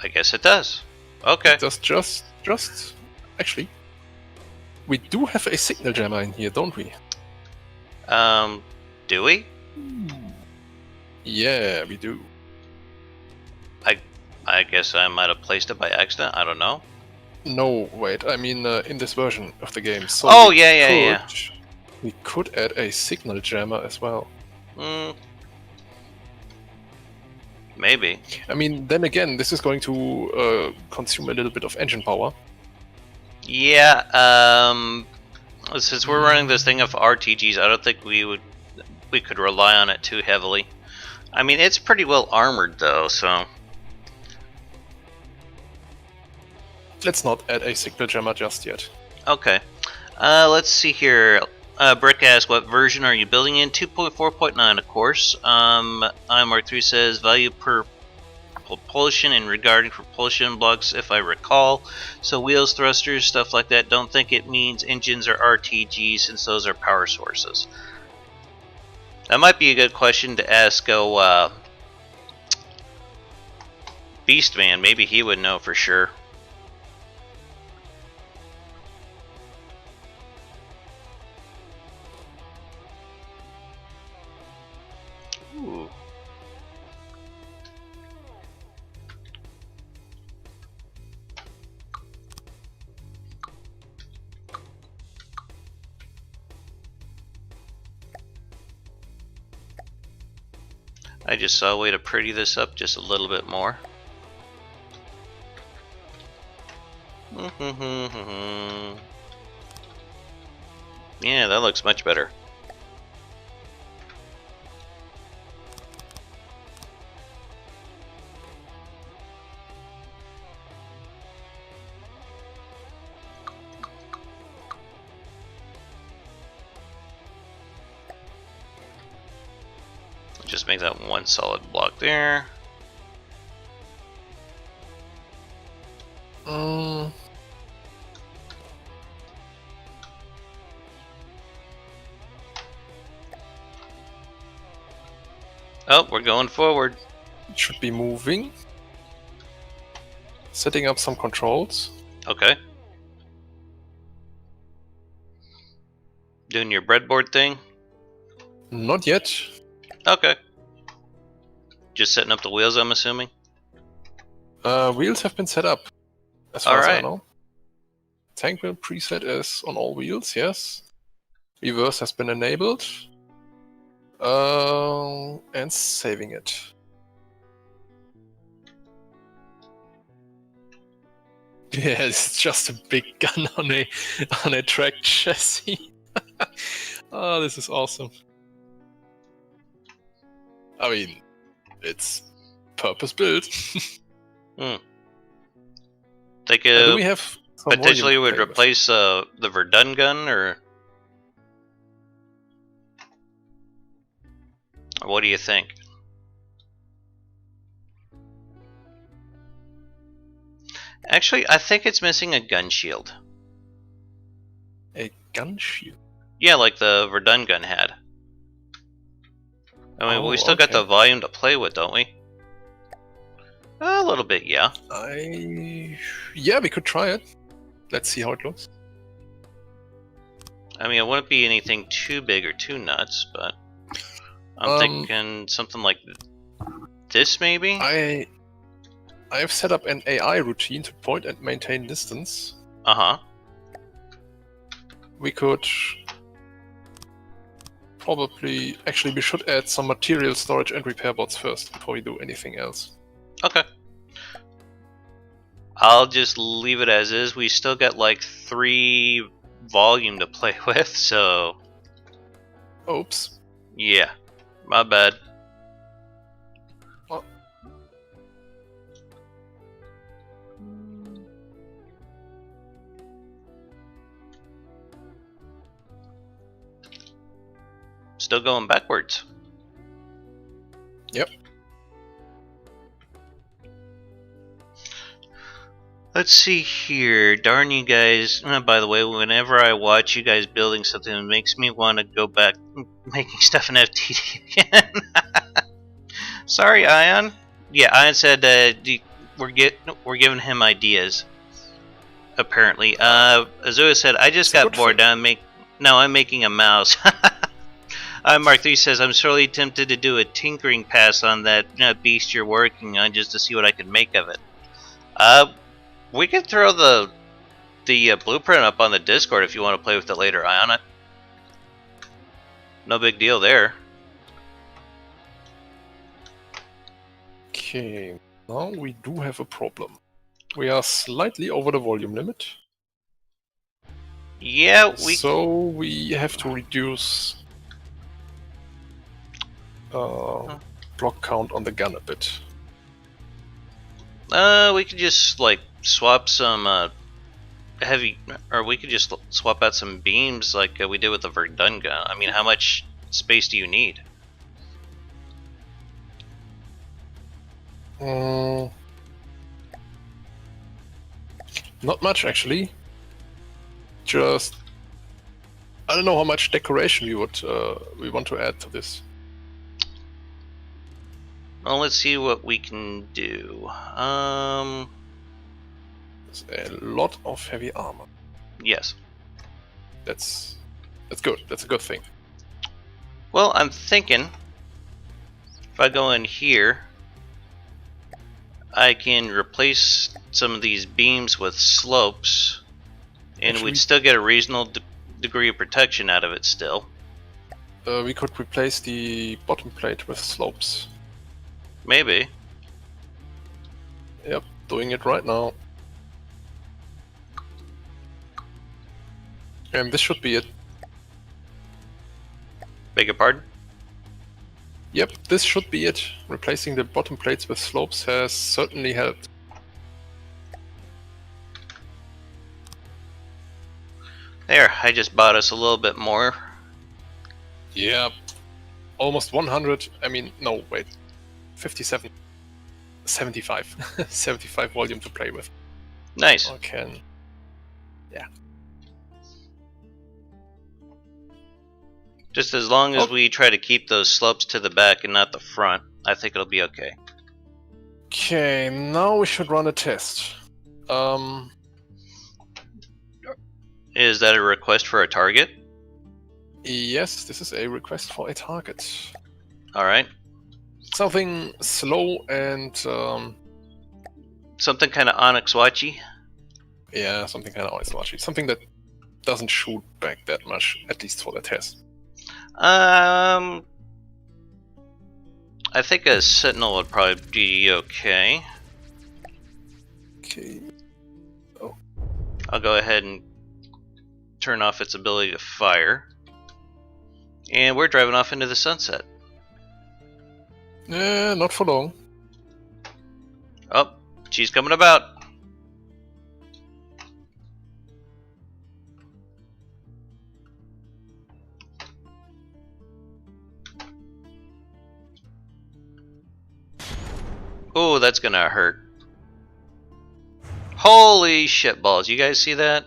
I guess it does. Okay. It does just actually. We do have a signal jammer in here, don't we? Do we? Yeah, we do. I guess I might have placed it by accident. I don't know. No, wait. I mean, in this version of the game. So Oh, we yeah. We could add a signal jammer as well. Maybe. I mean, then again, this is going to consume a little bit of engine power. Yeah. Since we're running this thing of RTGs, I don't think we could rely on it too heavily. I mean, it's pretty well armored though, so. Let's not add a signal jammer just yet. Okay. Let's see here. Brick asks, what version are you building in? 2.4.9, of course. IMR3 says value per propulsion and regarding propulsion blocks, if I recall. So wheels, thrusters, stuff like that. Don't think it means engines or RTGs, since those are power sources. That might be a good question to ask Beastman. Maybe he would know for sure. Ooh. I just saw a way to pretty this up just a little bit more. Yeah, that looks much better. Just make that one solid block there. Oh, we're going forward. it should be moving. Setting up some controls. Okay. Doing your breadboard thing? Not yet. Okay. Just setting up the wheels, I'm assuming? Wheels have been set up, as far as I Alright. know. Tank wheel preset is on all wheels, yes. Reverse has been enabled. And saving it. Yeah, it's just a big gun on a track chassis. Oh, this is awesome. I mean, it's purpose built. Think Do we have some potentially volume to would play with? replace the Verdun gun, or what do you think? Actually, I think it's missing a gun shield. A gun shield? Yeah, like the Verdun gun had. I mean, we still got the volume to play with, don't we? A little bit, yeah. Yeah, we could try it. Let's see how it looks. I mean, it wouldn't be anything too big or too nuts, but I'm thinking something like this, maybe? I have set up an AI routine to point and maintain distance. Uh-huh. We could probably... Actually, we should add some material storage and repair bots first before we do anything else. Okay. I'll just leave it as is. We still got like 3 volume to play with, so... Oops. Yeah. My bad. Oh. Still going backwards. Yep. Let's see here. Darn you guys. By the way, whenever I watch you guys building something, it makes me want to go back making stuff in FTD again. Sorry, Ion. Yeah, Ion said we're giving him ideas. Apparently. Azua said, I just got bored. I'm making a mouse. Mark 3 says, I'm sorely tempted to do a tinkering pass on that beast you're working on just to see what I can make of it. We could throw the blueprint up on the Discord if you want to play with it later, Ion. No big deal there. Okay, now we do have a problem. We are slightly over the volume limit. Yeah, So we have to reduce block count on the gun a bit. We could just like swap some heavy, or we could just swap out some beams like we did with the Verdun gun. I mean, how much space do you need? Not much, actually. Just I don't know how much decoration we want to add to this. Well, let's see what we can do. There's a lot of heavy armor. Yes. That's good. That's a good thing. Well, I'm thinking if I go in here, I can replace some of these beams with slopes, and we'd still get a reasonable degree of protection out of it still. We could replace the bottom plate with slopes. Maybe. Yep, doing it right now. And this should be it. Beg your pardon? Yep, this should be it. Replacing the bottom plates with slopes has certainly helped. There, I just bought us a little bit more. Yeah, almost 100. I mean, no, wait. 57. 75. 75 volume to play with. Nice. Okay. Yeah. Just as long as we try to keep those slopes to the back and not the front, I think it'll be okay. Okay, now we should run a test. Is that a request for a target? Yes, this is a request for a target. Alright. Something slow and... something kind of Onyx Watchy? Yeah, something kind of Onyx Watchy. Something that doesn't shoot back that much, at least for the test. I think a Sentinel would probably be okay. Okay. Oh. I'll go ahead and turn off its ability to fire. And we're driving off into the sunset. Not for long. She's coming about. Oh, that's gonna hurt. Holy shit balls. You guys see that?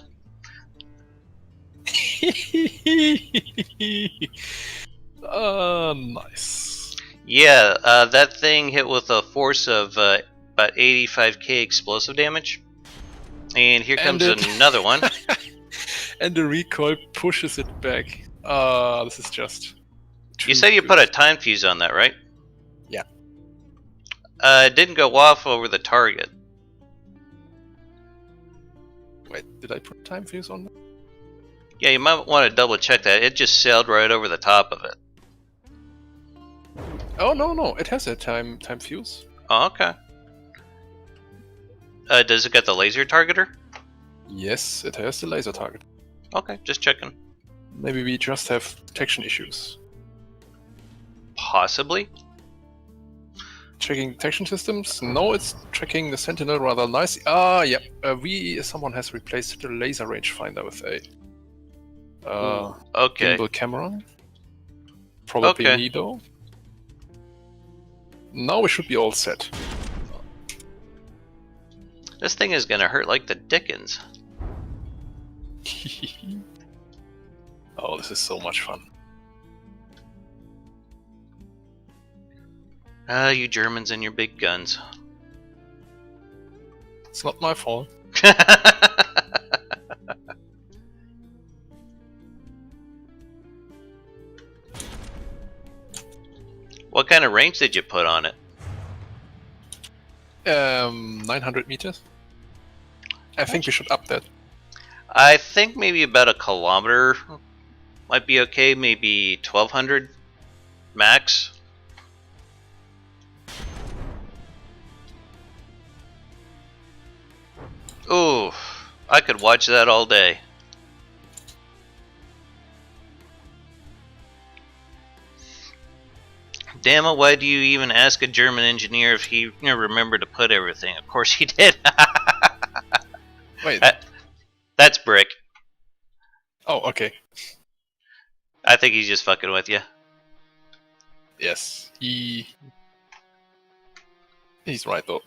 Nice. Yeah, that thing hit with a force of about 85k explosive damage. And here comes another one. And the recoil pushes it back. This is just... You said you put a time fuse on that, right? Yeah. It didn't go off over the target. Wait, did I put time fuse on that? Yeah, you might want to double check that. It just sailed right over the top of it. Oh, no, it has a time fuse. Oh, okay. Does it get the laser targeter? Yes, it has the laser target. Okay, just checking. Maybe we just have detection issues. Possibly. Checking detection systems? No, it's checking the Sentinel rather nice. Yeah. Someone has replaced the laser rangefinder with a okay. gimbal camera. Probably okay. me though. Now we should be all set. This thing is gonna hurt like the dickens. Oh, this is so much fun. You Germans and your big guns. It's not my fault. What kind of range did you put on it? 900 meters. I think we should up that. I think maybe about a kilometer might be okay. Maybe 1200 max. Ooh, I could watch that all day. Damn it, why do you even ask a German engineer if he remembered to put everything? Of course he did. Wait. That's Brick. Oh, okay. I think he's just fucking with you. Yes, he's right though.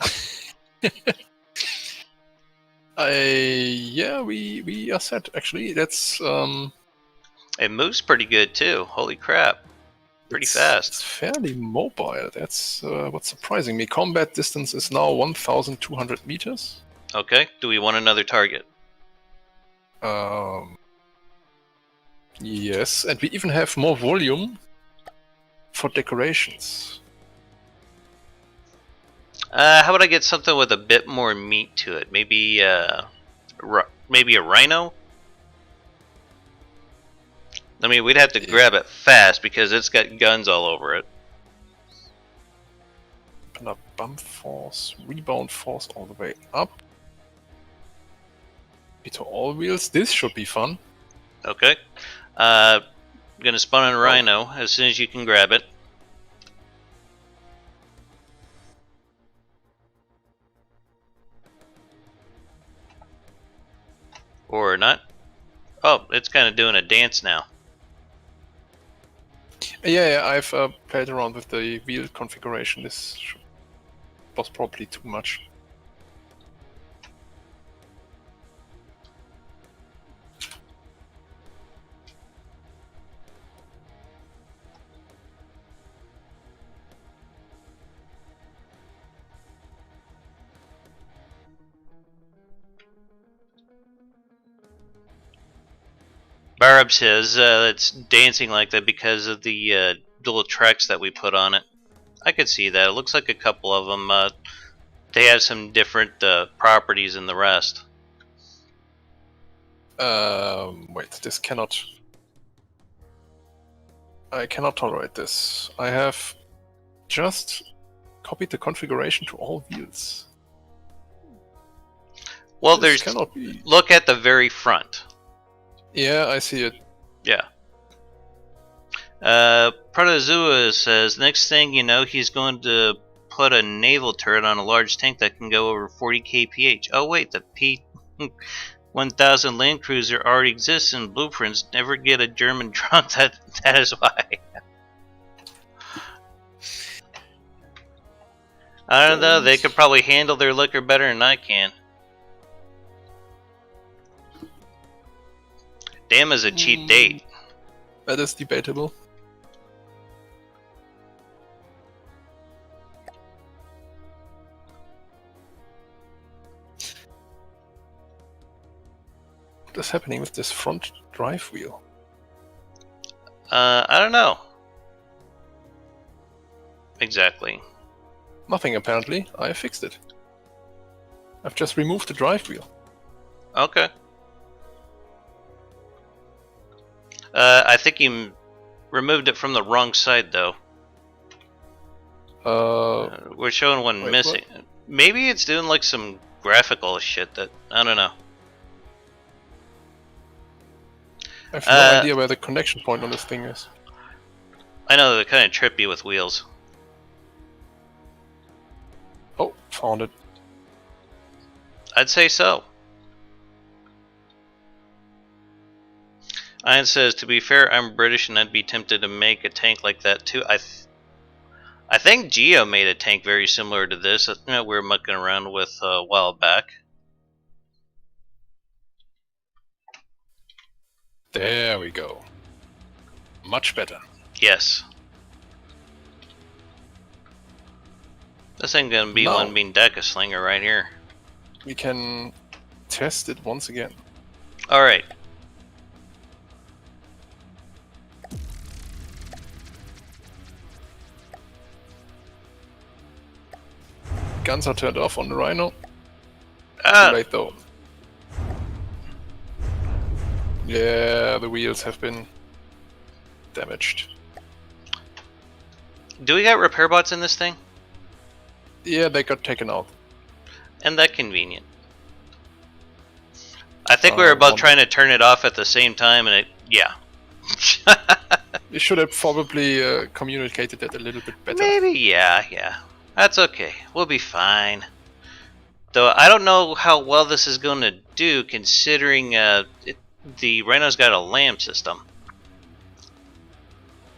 Yeah, we are set actually. That's It moves pretty good too. Holy crap. Pretty fast. It's fairly mobile. That's what's surprising me. Combat distance is now 1,200 meters. Okay, do we want another target? Yes, and we even have more volume for decorations. How about I get something with a bit more meat to it? Maybe maybe a rhino? I mean, we'd have to grab it fast because it's got guns all over it. And a bump force, rebound force all the way up. To all wheels. This should be fun. Okay. I'm gonna spawn a rhino as soon as you can grab it. Or not. Oh, it's kind of doing a dance now. Yeah, I've played around with the wheel configuration. This was probably too much. Barab says it's dancing like that because of the dual tracks that we put on it. I could see that. It looks like a couple of them, they have some different properties than the rest. Wait, this cannot... I cannot tolerate this. I have just copied the configuration to all wheels. Well, this there's... cannot be. Look at the very front. Yeah, I see it. Yeah. Protozoa says, next thing you know, he's going to put a naval turret on a large tank that can go over 40 kph. Oh wait, the P-1000 Land Cruiser already exists in blueprints. Never get a German drunk. That is why. I don't know. They could probably handle their liquor better than I can. Damn is a cheap date. That is debatable. What is happening with this front drive wheel? I don't know. Exactly. Nothing apparently. I fixed it. I've just removed the drive wheel. Okay. I think you removed it from the wrong side, though. We're showing one missing. What? Maybe it's doing like some graphical shit that I don't know. I have no idea where the connection point on this thing is. I know they're kind of trippy with wheels. Oh, found it. I'd say so. Ian says, to be fair, I'm British and I'd be tempted to make a tank like that too. I think Geo made a tank very similar to this that we were mucking around with a while back. There we go. Much better. Yes. This ain't gonna be one being Deca Slinger right here. We can test it once again. Alright. Guns are turned off on the Rhino. Ah. Too late though. Yeah, the wheels have been damaged. Do we got repair bots in this thing? Yeah, they got taken out. And that convenient. I think we were about trying to turn it off at the same time and it... yeah. You should have probably communicated that a little bit better. Maybe, yeah. That's okay. We'll be fine. Though I don't know how well this is going to do considering the Rhino's got a LAM system.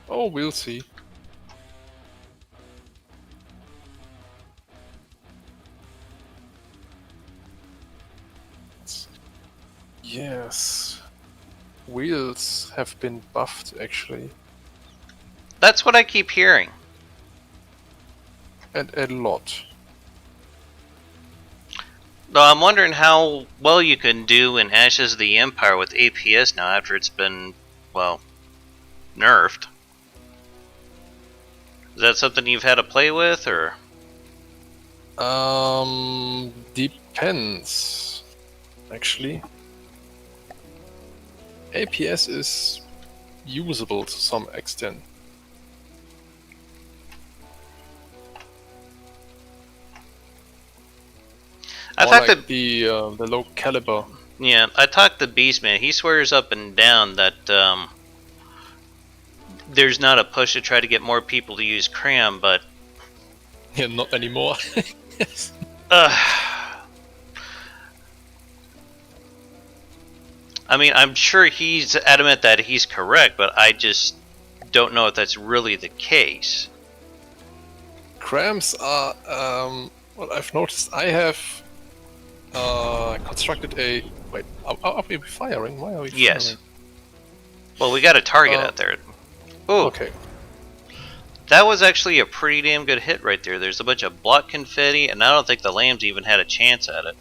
Oh, we'll see. Yes. Wheels have been buffed, actually. That's what I keep hearing. And a lot. Though I'm wondering how well you can do in Ashes of the Empire with APS now after it's been, well, nerfed. Is that something you've had to play with, or? Depends, actually. APS is usable to some extent. I talked like the low caliber. Yeah, I talked to Beastman. He swears up and down that there's not a push to try to get more people to use cram, but yeah, not anymore. I mean, I'm sure he's adamant that he's correct, but I just don't know if that's really the case. Crams are what I've noticed. I have constructed a... Wait, are we firing? Why are we firing? Yes. Well, we got a target out there. Ooh. Okay. That was actually a pretty damn good hit right there. There's a bunch of block confetti, and I don't think the lambs even had a chance at it.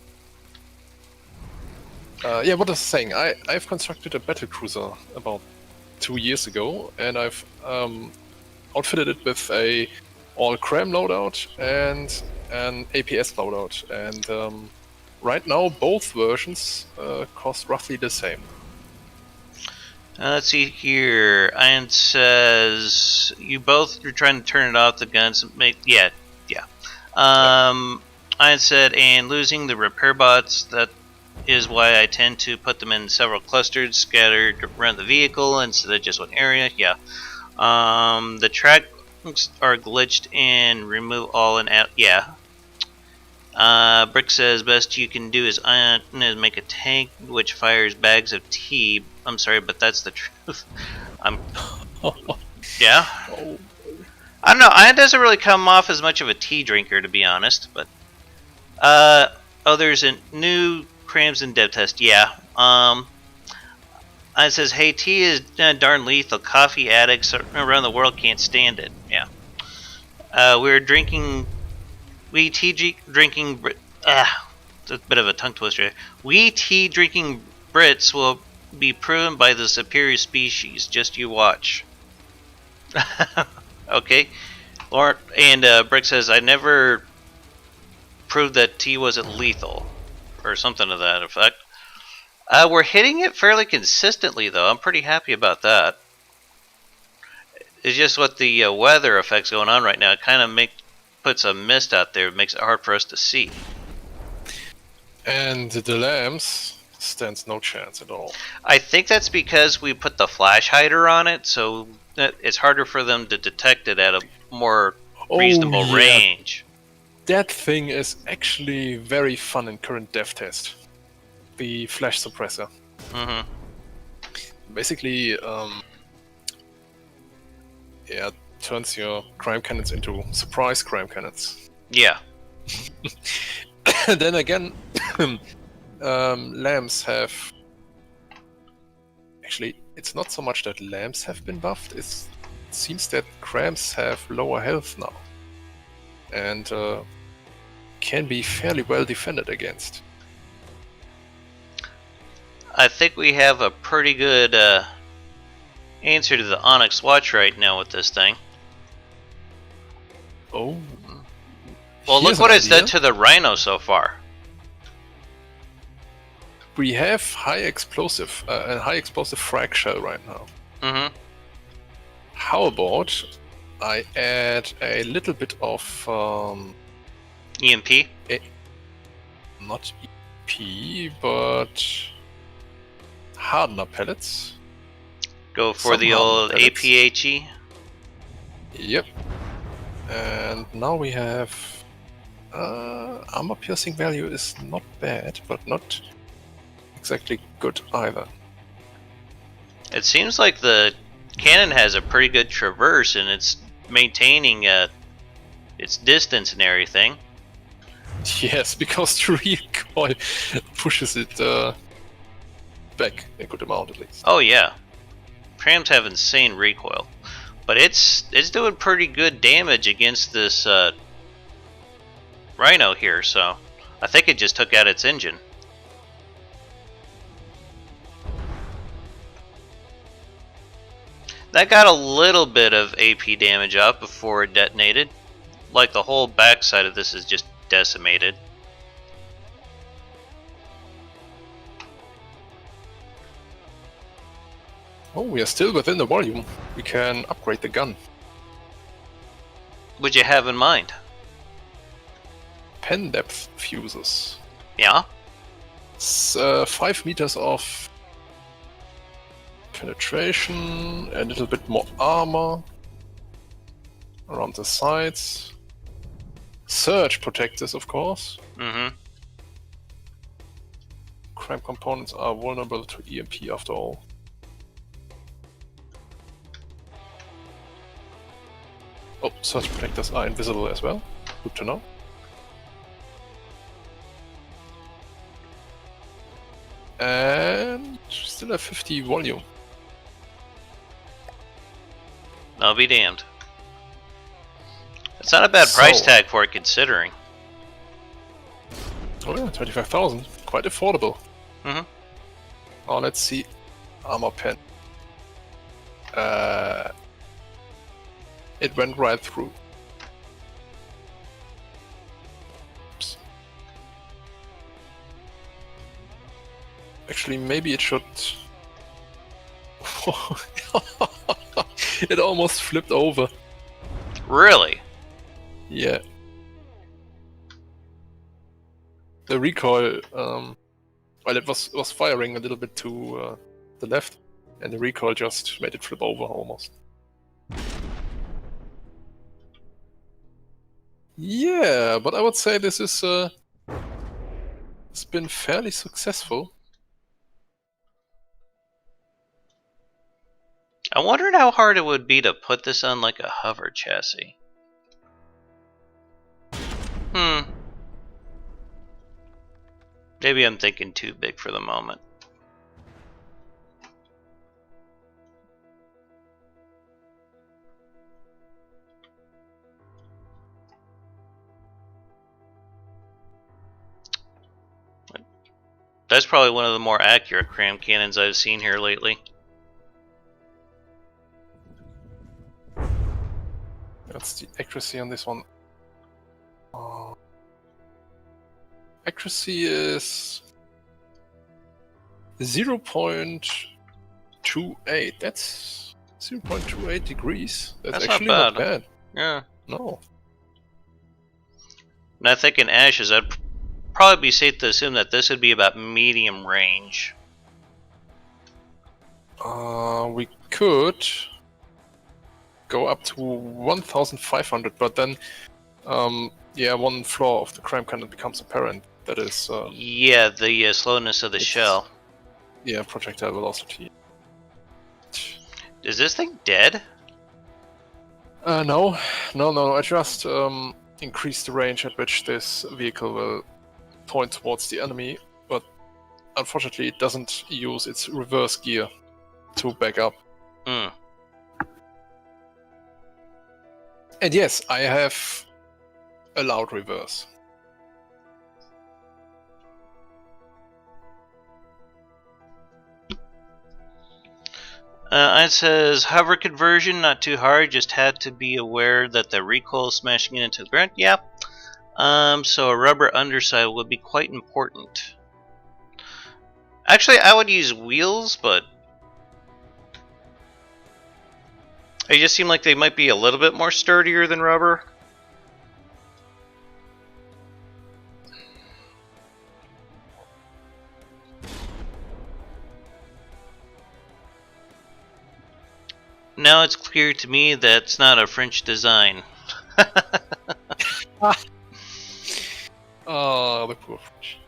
Yeah, what I was saying, I've constructed a battle cruiser about 2 years ago, and I've outfitted it with a all-cram loadout and an APS loadout, and right now both versions cost roughly the same. Let's see here. Ian says you're trying to turn it off the guns. Yeah. Ian said, and losing the repair bots, that is why I tend to put them in several clusters scattered around the vehicle instead of just one area. Yeah. The track are glitched and remove all and out. Yeah. Brick says best you can do is make a tank which fires bags of tea. I'm sorry, but that's the truth. Yeah. I don't know. It doesn't really come off as much of a tea drinker, to be honest. But there's a new crams and dev test. Yeah. It says, hey, tea is darn lethal. Coffee addicts around the world can't stand it. Yeah. We tea drinking. It's a bit of a tongue twister. We tea drinking Brits will be proven by the superior species. Just you watch. Okay. And Brick says, I never proved that tea wasn't lethal. Or something to that effect. We're hitting it fairly consistently, though. I'm pretty happy about that. It's just what the weather effects going on right now. It kind of puts a mist out there. It makes it hard for us to see. And the lamps stands no chance at all. I think that's because we put the flash hider on it, so it's harder for them to detect it at a more reasonable range. That thing is actually very fun in current dev test. The flash suppressor. Mm-hmm. Basically, turns your crime cannons into surprise crime cannons. Yeah. Then again, lamps have... Actually, it's not so much that lamps have been buffed, it seems that crams have lower health now. And can be fairly well defended against. I think we have a pretty good answer to the Onyx Watch right now with this thing. Oh. Well, look what it's done to the Rhino so far. We have a high explosive frag shell right now. Mm-hmm. How about I add a little bit of EMP? Not EMP, but hardener pellets. Go for the old APHE? Yep. And now we have armor piercing value is not bad, but not exactly good either. It seems like the cannon has a pretty good traverse and it's maintaining its distance and everything. Yes, because the recoil pushes it back a good amount at least. Oh yeah, trams have insane recoil, but it's doing pretty good damage against this Rhino here. So I think it just took out its engine. That got a little bit of AP damage up before it detonated. Like the whole backside of this is just decimated. Oh, we are still within the volume. We can upgrade the gun. What'd you have in mind? Pen depth fuses. Yeah? It's 5 meters of penetration, a little bit more armor around the sides. Surge protectors, of course. Mm-hmm. Crime components are vulnerable to EMP after all. Oh, surge protectors are invisible as well. Good to know. And still have 50 volume. I'll be damned. It's not a bad price tag for it, considering. Oh yeah, 25,000. Quite affordable. Mm-hmm. Oh, let's see. Armor pen. It went right through. Oops. Actually, maybe it should... It almost flipped over. Really? Yeah. The recoil, well, it was firing a little bit to the left, and the recoil just made it flip over almost. Yeah, but I would say this is it's been fairly successful. I wondered how hard it would be to put this on like a hover chassis. Maybe I'm thinking too big for the moment. That's probably one of the more accurate cram cannons I've seen here lately. That's the accuracy on this one. Accuracy is 0.28. That's 0.28 degrees. That's actually not bad. Yeah. No. And I think in ashes, I'd probably be safe to assume that this would be about medium range. We could go up to 1,500, but then, yeah, one flaw of the cram cannon becomes apparent. That is, yeah, the slowness of the shell. Yeah, projectile velocity. Is this thing dead? No. I just increased the range at which this vehicle will point towards the enemy, but unfortunately it doesn't use its reverse gear to back up. Hmm. And yes, I have allowed reverse. It says hover conversion, not too hard, just had to be aware that the recoil is smashing it into the ground. Yeah. So a rubber underside would be quite important. Actually, I would use wheels, but they just seem like they might be a little bit more sturdier than rubber. Now it's clear to me that's not a French design. Oh, the poor French.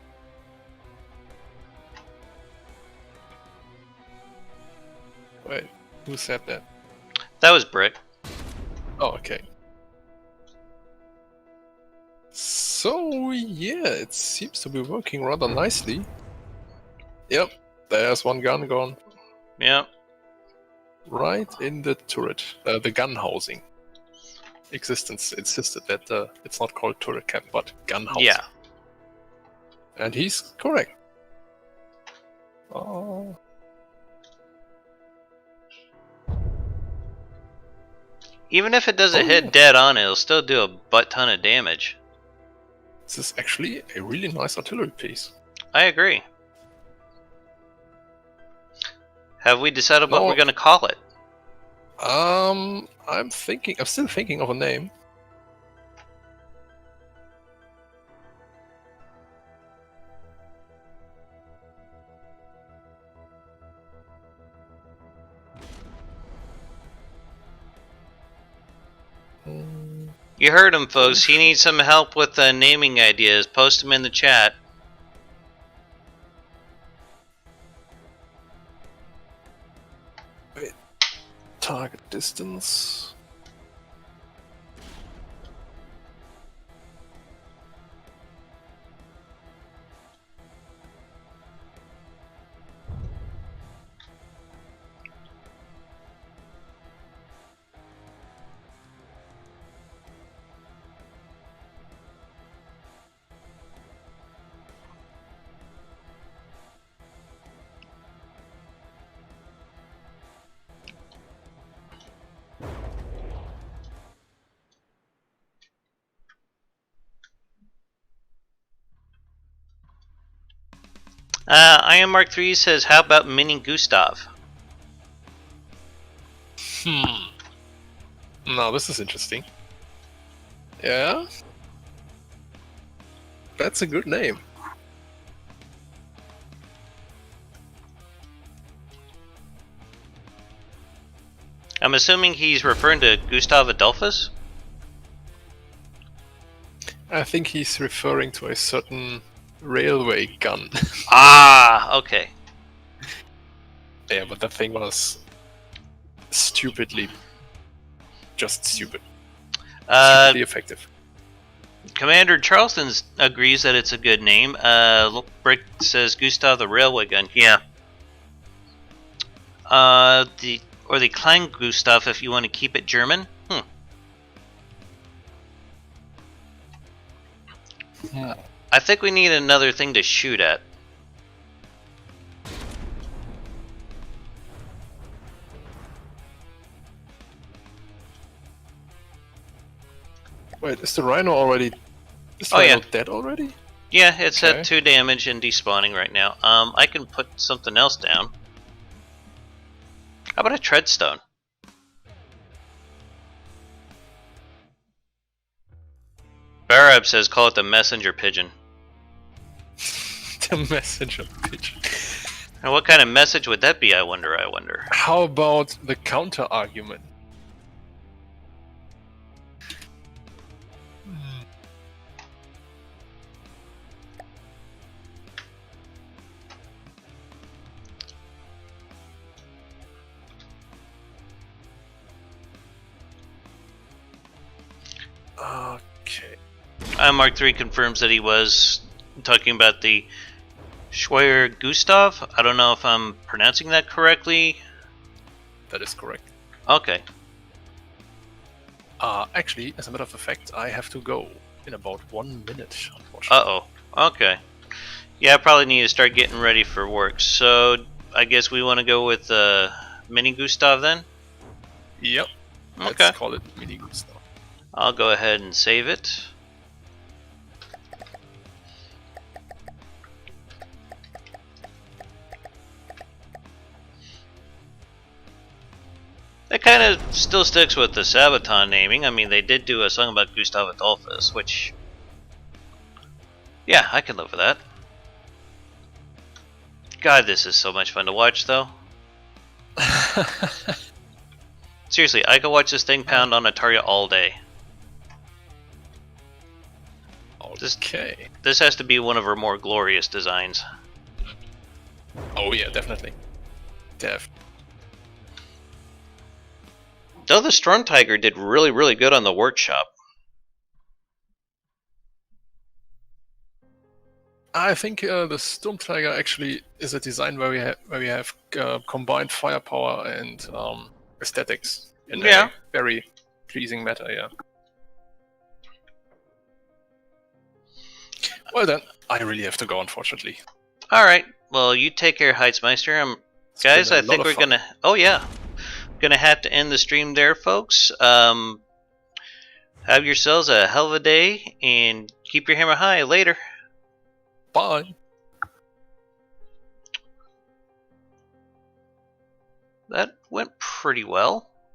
Wait, who said that? That was Brick. Oh, okay. So, yeah, it seems to be working rather nicely. Yep, there's one gun gone. Yep. Right in the turret, the gun housing. Existence insisted that it's not called turret camp, but gun housing. Yeah. And he's correct. Oh. Even if it doesn't hit dead on, it'll still do a butt ton of damage. This is actually a really nice artillery piece. I agree. Have we decided what we're going to call it? I'm still thinking of a name. You heard him, folks. He needs some help with naming ideas. Post them in the chat. Wait. Target distance. I Am Mark 3 says, how about Mini Gustav? Now this is interesting. Yeah? That's a good name. I'm assuming he's referring to Gustav Adolphus? I think he's referring to a certain railway gun. Ah, okay. Yeah, but that thing was stupidly, just stupid. Stupidly effective. Commander Charleston agrees that it's a good name. Brick says Gustav the Railway Gun. Yeah. The Klein Gustav if you want to keep it German. I think we need another thing to shoot at. Wait, is the Rhino already? Is the Oh, Rhino yeah. dead already? Yeah, it's Okay. at 2 damage and despawning right now. I can put something else down. How about a treadstone? Barab says call it the messenger pigeon. The messenger pigeon. And what kind of message would that be, I wonder? How about the counter argument? Okay. Mark III confirms that he was talking about the Schweier Gustav. I don't know if I'm pronouncing that correctly. That is correct. Okay. Actually, as a matter of fact, I have to go in about 1 minute, unfortunately. Uh-oh. Okay. Yeah, I probably need to start getting ready for work. So, I guess we want to go with Mini Gustav then? Yep. Okay. Let's call it Mini Gustav. I'll go ahead and save it. That kind of still sticks with the Sabaton naming. I mean, they did do a song about Gustav Adolphus, which... yeah, I can live with that. God, this is so much fun to watch, though. Seriously, I could watch this thing pound on a target all day. Okay. This has to be one of her more glorious designs. Oh yeah, definitely. Though the Storm Tiger did really, really good on the workshop. I think the Storm Tiger actually is a design where we have combined firepower and aesthetics in a very pleasing manner. Yeah. Well then, I really have to go, unfortunately. All right. Well, you take care, Heizmeister. Guys, I think we're gonna. Oh yeah, gonna have to end the stream there, folks. Have yourselves a hell of a day and keep your hammer high. Later. Bye. That went pretty well.